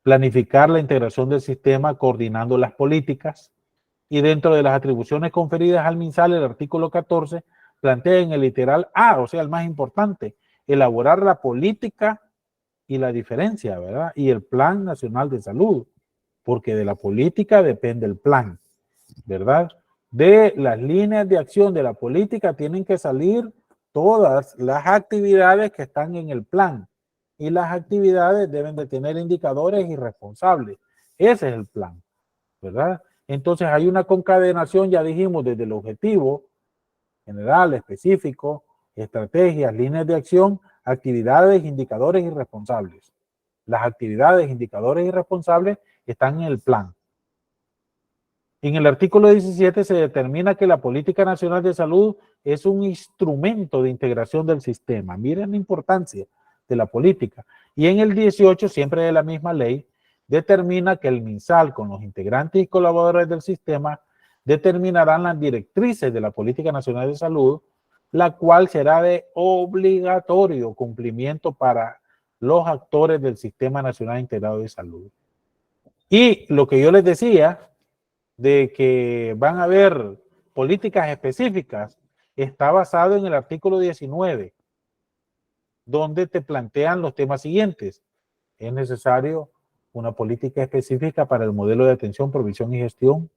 Planificar la integración del sistema coordinando las políticas, y dentro de las atribuciones conferidas al MinSal, el artículo 14 plantea en el literal A, o sea, el más importante, elaborar la política y la diferencia, ¿verdad? Y el Plan Nacional de Salud, porque de la política depende el plan, ¿verdad? De las líneas de acción de la política tienen que salir todas las actividades que están en el plan, y las actividades deben de tener indicadores y responsables. Ese es el plan, ¿verdad? Entonces hay una concadenación, ya dijimos, desde el objetivo general, específico, estrategias, líneas de acción, actividades, indicadores y responsables. Las actividades, indicadores y responsables están en el plan. En el artículo 17 se determina que la Política Nacional de Salud es un instrumento de integración del sistema. Miren la importancia de la política. Y en el 18, siempre de la misma ley, determina que el MinSal, con los integrantes y colaboradores del sistema, determinarán las directrices de la Política Nacional de Salud, la cual será de obligatorio cumplimiento para los actores del Sistema Nacional Integrado de Salud. Y lo que yo les decía, de que van a haber políticas específicas, está basado en el artículo 19, donde te plantean los temas siguientes. Es necesario una política específica para el modelo de atención, provisión y gestión,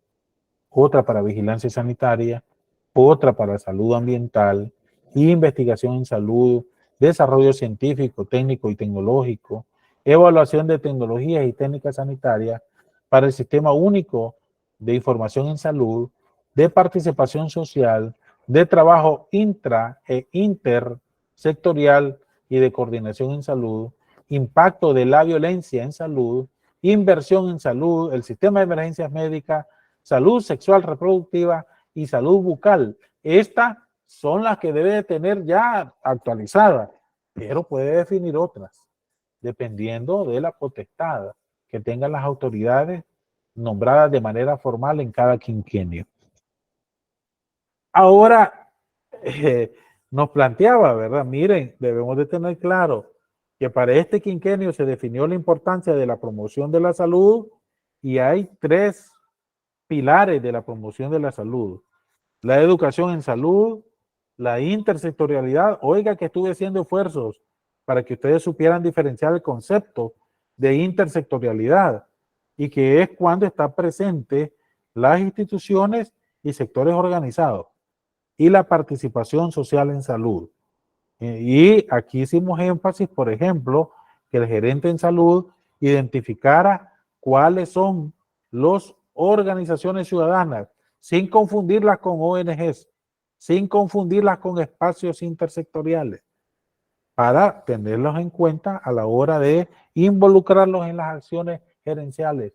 otra para vigilancia sanitaria, otra para salud ambiental, investigación en salud, desarrollo científico, técnico y tecnológico, evaluación de tecnologías y técnicas sanitarias para el Sistema Único de Información en Salud, de participación social, de trabajo intra e intersectorial y de coordinación en salud, impacto de la violencia en salud, inversión en salud, el sistema de emergencias médicas, salud sexual reproductiva y salud bucal. Estas son las que debe de tener ya actualizadas, pero puede definir otras, dependiendo de la potestad que tengan las autoridades nombradas de manera formal en cada quinquenio. Ahora, nos planteaba, ¿verdad? Miren, debemos de tener claro que para este quinquenio se definió la importancia de la promoción de la salud y hay 3 pilares de la promoción de la salud. La educación en salud, la intersectorialidad. Oiga que estuve haciendo esfuerzos para que ustedes supieran diferenciar el concepto de intersectorialidad y que es cuando está presente las instituciones y sectores organizados y la participación social en salud. Y aquí hicimos énfasis, por ejemplo, que el gerente en salud identificara cuáles son las organizaciones ciudadanas, sin confundirlas con ONGs, sin confundirlas con espacios intersectoriales, para tenerlos en cuenta a la hora de involucrarlos en las acciones gerenciales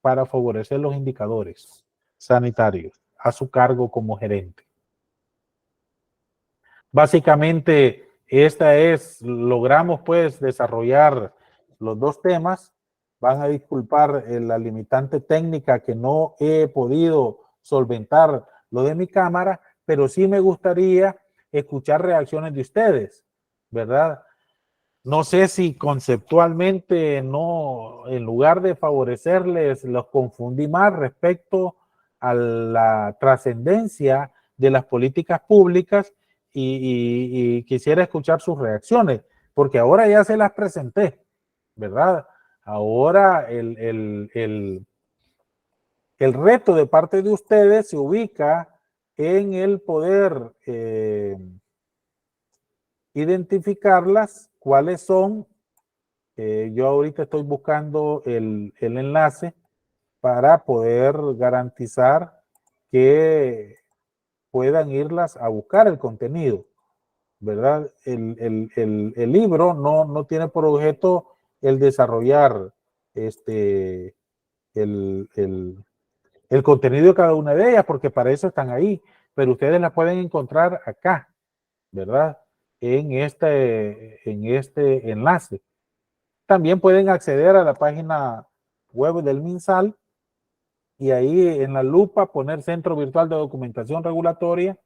para favorecer los indicadores sanitarios a su cargo como gerente. Básicamente, logramos pues desarrollar los 2 temas. Van a disculpar la limitante técnica que no he podido solventar lo de mi cámara, pero sí me gustaría escuchar reacciones de ustedes, ¿verdad? No sé si conceptualmente no, en lugar de favorecerles, los confundí más respecto a la trascendencia de las políticas públicas y quisiera escuchar sus reacciones, porque ahora ya se las presenté, ¿verdad? Ahora el reto de parte de ustedes se ubica en el poder identificarlas, cuáles son. Yo ahorita estoy buscando el enlace para poder garantizar que puedan irlas a buscar el contenido, ¿verdad? El libro no tiene por objeto el desarrollar el el contenido de cada una de ellas, porque para eso están ahí, pero ustedes las pueden encontrar acá, ¿verdad? En este enlace. También pueden acceder a la página web del MinSal y ahí en la lupa poner Centro Virtual de Documentación Regulatoria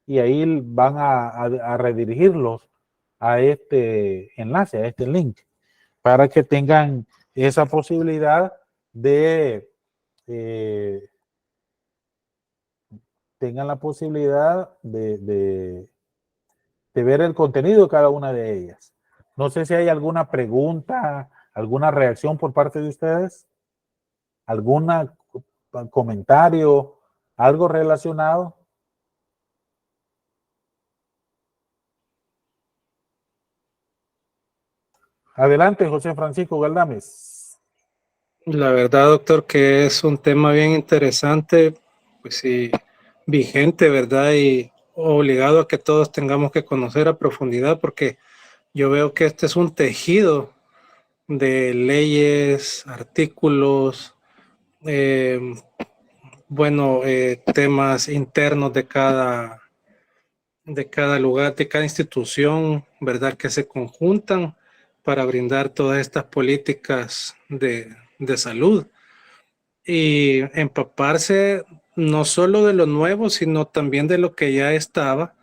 y ahí van a redirigirlos a este enlace, a este link, para que tengan esa posibilidad de de ver el contenido de cada una de ellas. No sé si hay alguna pregunta, alguna reacción por parte de ustedes, algún comentario, algo relacionado. Adelante, José Francisco Galdames. La verdad, doctor, que es un tema bien interesante, pues sí, vigente, ¿verdad? Y obligado a que todos tengamos que conocer a profundidad, porque yo veo que este es un tejido de leyes, artículos, temas internos de cada lugar, de cada institución, ¿verdad? Que se conjuntan para brindar todas estas políticas de salud y empaparse no solo de lo nuevo, sino también de lo que ya estaba,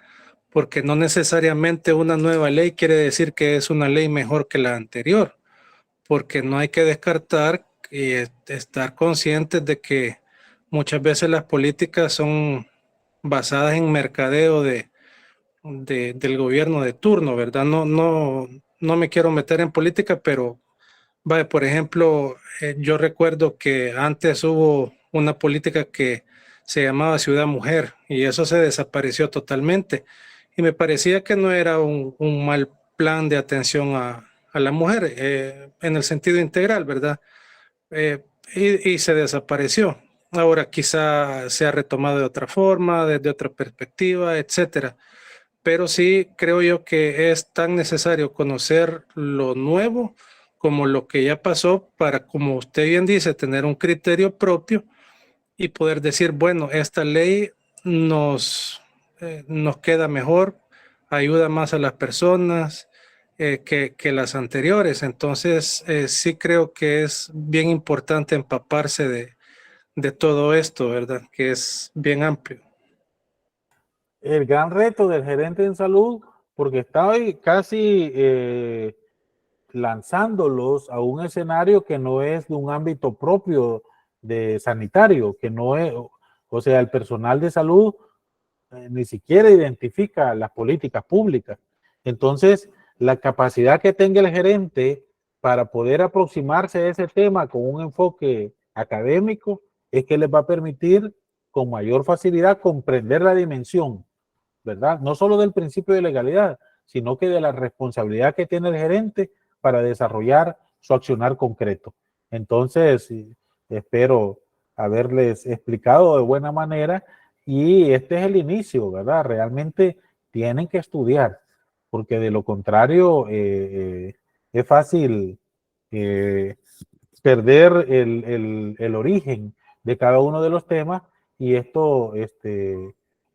porque no necesariamente una nueva ley quiere decir que es una ley mejor que la anterior, porque no hay que descartar y estar conscientes de que muchas veces las políticas son basadas en mercadeo del gobierno de turno, ¿verdad? No me quiero meter en política, pero vaya, por ejemplo, yo recuerdo que antes hubo una política que se llamaba Ciudad Mujer y eso se desapareció totalmente. Y me parecía que no era un mal plan de atención a la mujer en el sentido integral, ¿verdad? Y se desapareció. Ahora quizá se ha retomado de otra forma, desde otra perspectiva, etcétera. Pero sí creo yo que es tan necesario conocer lo nuevo como lo que ya pasó para, como usted bien dice, tener un criterio propio y poder decir, bueno, esta ley nos queda mejor, ayuda más a las personas que las anteriores. Entonces, sí creo que es bien importante empaparse de todo esto, ¿verdad? Que es bien amplio. El gran reto del gerente en salud, porque está hoy casi lanzándolos a un escenario que no es de un ámbito propio de sanitario, que no es, o sea, el personal de salud ni siquiera identifica las políticas públicas. Entonces, la capacidad que tenga el gerente para poder aproximarse a ese tema con un enfoque académico es que les va a permitir con mayor facilidad comprender la dimensión, ¿verdad? No solo del principio de legalidad, sino que de la responsabilidad que tiene el gerente para desarrollar su accionar concreto. Entonces, espero haberles explicado de buena manera y este es el inicio, ¿verdad? Realmente tienen que estudiar, porque de lo contrario es fácil perder el origen de cada uno de los temas y esto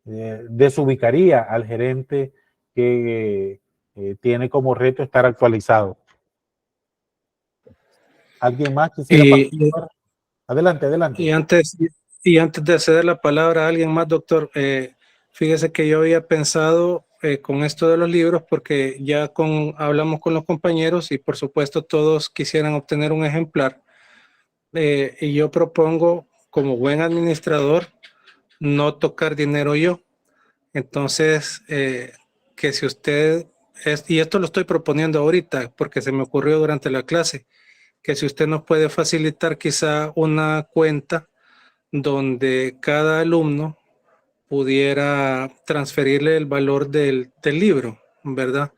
desubicaría al gerente que tiene como reto estar actualizado. ¿Alguien más quisiera participar? Adelante, adelante. Y antes de ceder la palabra a alguien más, doctor, fíjese que yo había pensado con esto de los libros, porque ya hablamos con los compañeros y por supuesto todos quisieran obtener un ejemplar. Y yo propongo, como buen administrador, no tocar dinero yo. Entonces, que si usted, y esto lo estoy proponiendo ahorita porque se me ocurrió durante la clase, que si usted nos puede facilitar quizá una cuenta donde cada alumno pudiera transferirle el valor del libro, ¿verdad?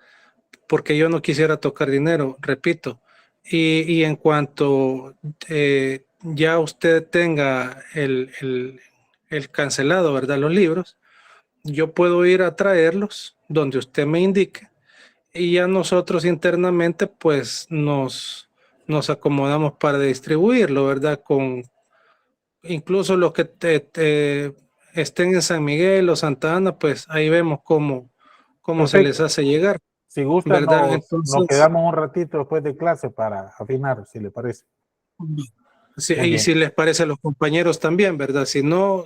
Porque yo no quisiera tocar dinero, repito. Y en cuanto ya usted tenga el cancelado, ¿verdad? Los libros, yo puedo ir a traerlos donde usted me indique y ya nosotros internamente pues nos acomodamos para distribuirlo, ¿verdad? incluso los que estén en San Miguel o Santa Ana, pues ahí vemos cómo se les hace llegar. Si gusta, ¿verdad? nos Entonces, quedamos un ratito después de clase para afinar, si le parece. sí, Muy y bien. si les parece a los compañeros también, ¿verdad? Si no,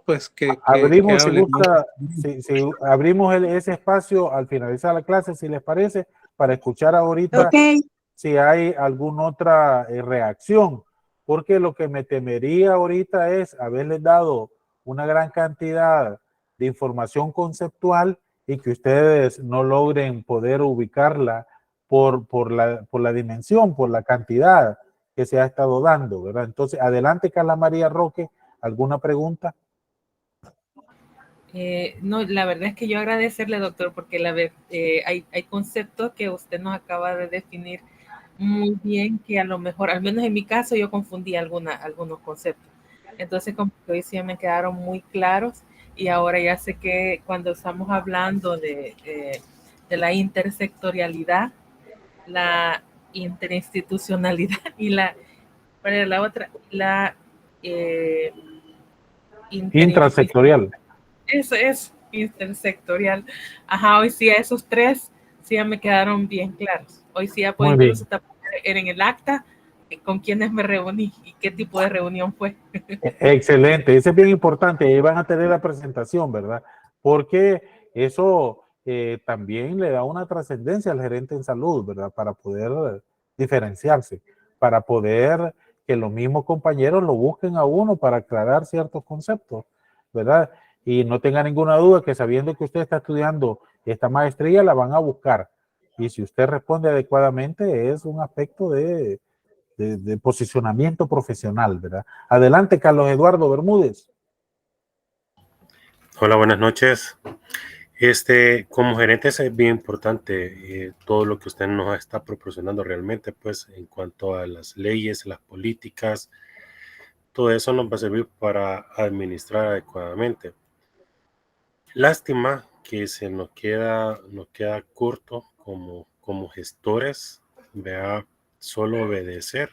pues que Abrimos, si hablen. gusta, si abrimos ese espacio al finalizar la clase, si les parece, para escuchar ahorita Ok. si hay alguna otra reacción, porque lo que me temería ahorita es haberles dado una gran cantidad de información conceptual y que ustedes no logren poder ubicarla por la dimensión, por la cantidad que se ha estado dando, ¿verdad? Entonces, adelante, Carla María Roque, ¿alguna pregunta? No, la verdad es que yo agradecerle, doctor, porque hay conceptos que usted nos acaba de definir muy bien, que a lo mejor, al menos en mi caso, yo confundí algunos conceptos. Entonces, como que hoy sí me quedaron muy claros y ahora ya sé que cuando estamos hablando de la intersectorialidad, la interinstitucionalidad y para la otra, la Intrasectorial. Eso es intersectorial. Ajá, hoy sí a esos tres sí ya me quedaron bien claros. Hoy sí ya puedo Muy bien. incluso poner en el acta con quiénes me reuní y qué tipo de reunión fue. Excelente, eso es bien importante. Ahí van a tener la presentación, ¿verdad? Porque eso también le da una trascendencia al gerente en salud, ¿verdad? Para poder diferenciarse, para poder que los mismos compañeros lo busquen a uno para aclarar ciertos conceptos, ¿verdad? Y no tenga ninguna duda que sabiendo que usted está estudiando esta maestría, la van a buscar. Y si usted responde adecuadamente, es un aspecto de posicionamiento profesional, ¿verdad? Adelante, Carlos Eduardo Bermúdez. Hola, buenas noches. Como gerente es bien importante todo lo que usted nos está proporcionando realmente, pues en cuanto a las leyes, las políticas, todo eso nos va a servir para administrar adecuadamente. Lástima que nos queda corto como gestores, vea, solo obedecer,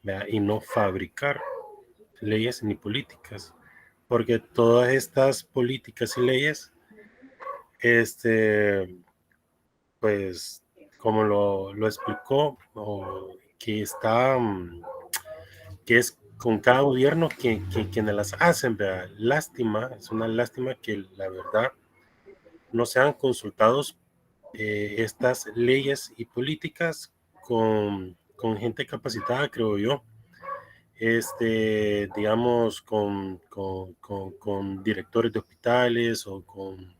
vea, y no fabricar leyes ni políticas, porque todas estas políticas y leyes, pues, como lo explicó, que es con cada gobierno quienes las hacen, ¿verdad? Lástima, es una lástima que la verdad no sean consultados estas leyes y políticas con gente capacitada, creo yo. Digamos, con directores de hospitales o con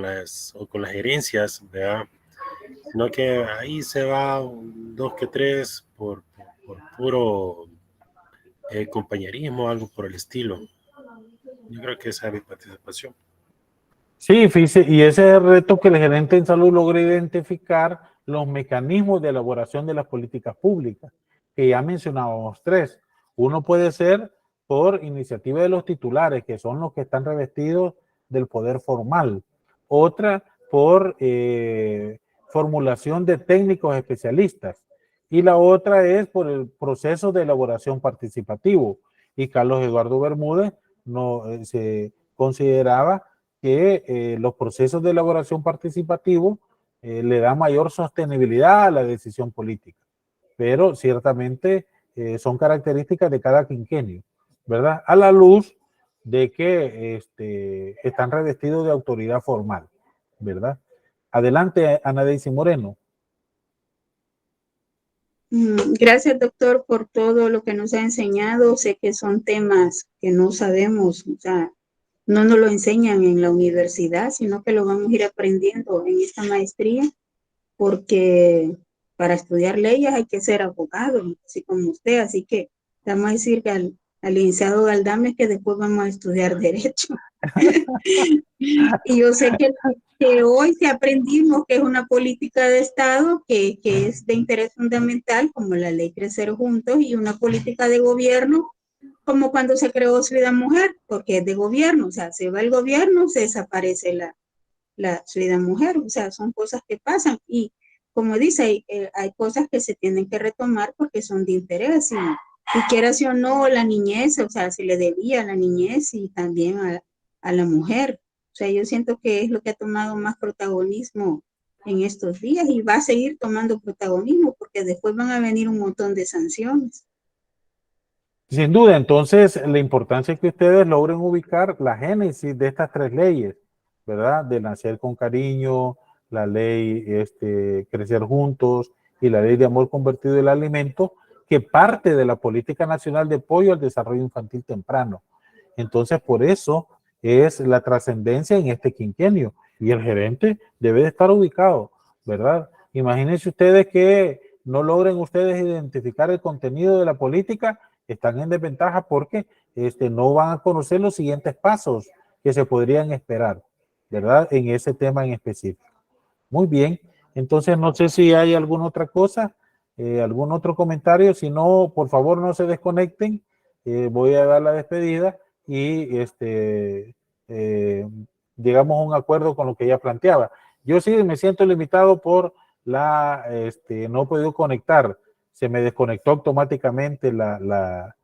las gerencias, ¿verdad? Sino que ahí se va 2 que 3 por puro compañerismo, algo por el estilo. Yo creo que esa es mi participación. Sí, fíjese, y ese es el reto que el gerente en salud logra identificar los mecanismos de elaboración de las políticas públicas, que ya mencionábamos 3. Uno puede ser por iniciativa de los titulares, que son los que están revestidos del poder formal. Otra por formulación de técnicos especialistas. Y la otra es por el proceso de elaboración participativo. Y Carlos Eduardo Bermúdez se consideraba que los procesos de elaboración participativo le dan mayor sostenibilidad a la decisión política, pero ciertamente son características de cada quinquenio, ¿verdad? A la luz de que están revestidos de autoridad formal, ¿verdad? Adelante, Ana Daisy Moreno. Gracias, doctor, por todo lo que nos ha enseñado. Sé que son temas que no sabemos, o sea, no nos lo enseñan en la universidad, sino que lo vamos a ir aprendiendo en esta maestría, porque para estudiar leyes hay que ser abogado, así como usted. Así que vamos a decir que al licenciado Galdames que después vamos a estudiar Derecho. Y yo sé que hoy sí aprendimos que es una política de Estado que es de interés fundamental, como la ley Crecer Juntos, y una política de gobierno, como cuando se creó Ciudad Mujer, porque es de gobierno, o sea, se va el gobierno, se desaparece la Ciudad Mujer, o sea, son cosas que pasan. Y como dice, hay cosas que se tienen que retomar porque son de interés Y quiera si o no, la niñez, o sea, se le debía a la niñez y también a la mujer. O sea, yo siento que es lo que ha tomado más protagonismo en estos días y va a seguir tomando protagonismo porque después van a venir un montón de sanciones. Sin duda, entonces la importancia es que ustedes logren ubicar la génesis de estas tres leyes, ¿verdad? De nacer con cariño, la ley crecer juntos y la ley de amor convertido en alimento, que parte de la política nacional de apoyo al desarrollo infantil temprano. Entonces, por eso es la trascendencia en este quinquenio y el gerente debe de estar ubicado, ¿verdad? Imagínense ustedes que no logren ustedes identificar el contenido de la política, están en desventaja porque no van a conocer los siguientes pasos que se podrían esperar, ¿verdad? En ese tema en específico. Muy bien, entonces no sé si hay alguna otra cosa, algún otro comentario, si no, por favor no se desconecten, voy a dar la despedida y llegamos a un acuerdo con lo que ella planteaba. Yo sí me siento limitado por no he podido conectar, se me desconectó automáticamente la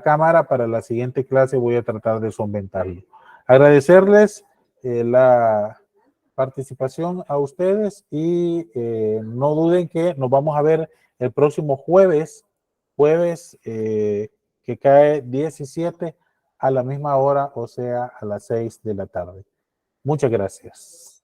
cámara. Para la siguiente clase voy a tratar de solventarlo. Agradecerles la participación a ustedes y no duden que nos vamos a ver el próximo jueves que cae 17 a la misma hora, o sea, a las 6 de la tarde. Muchas gracias.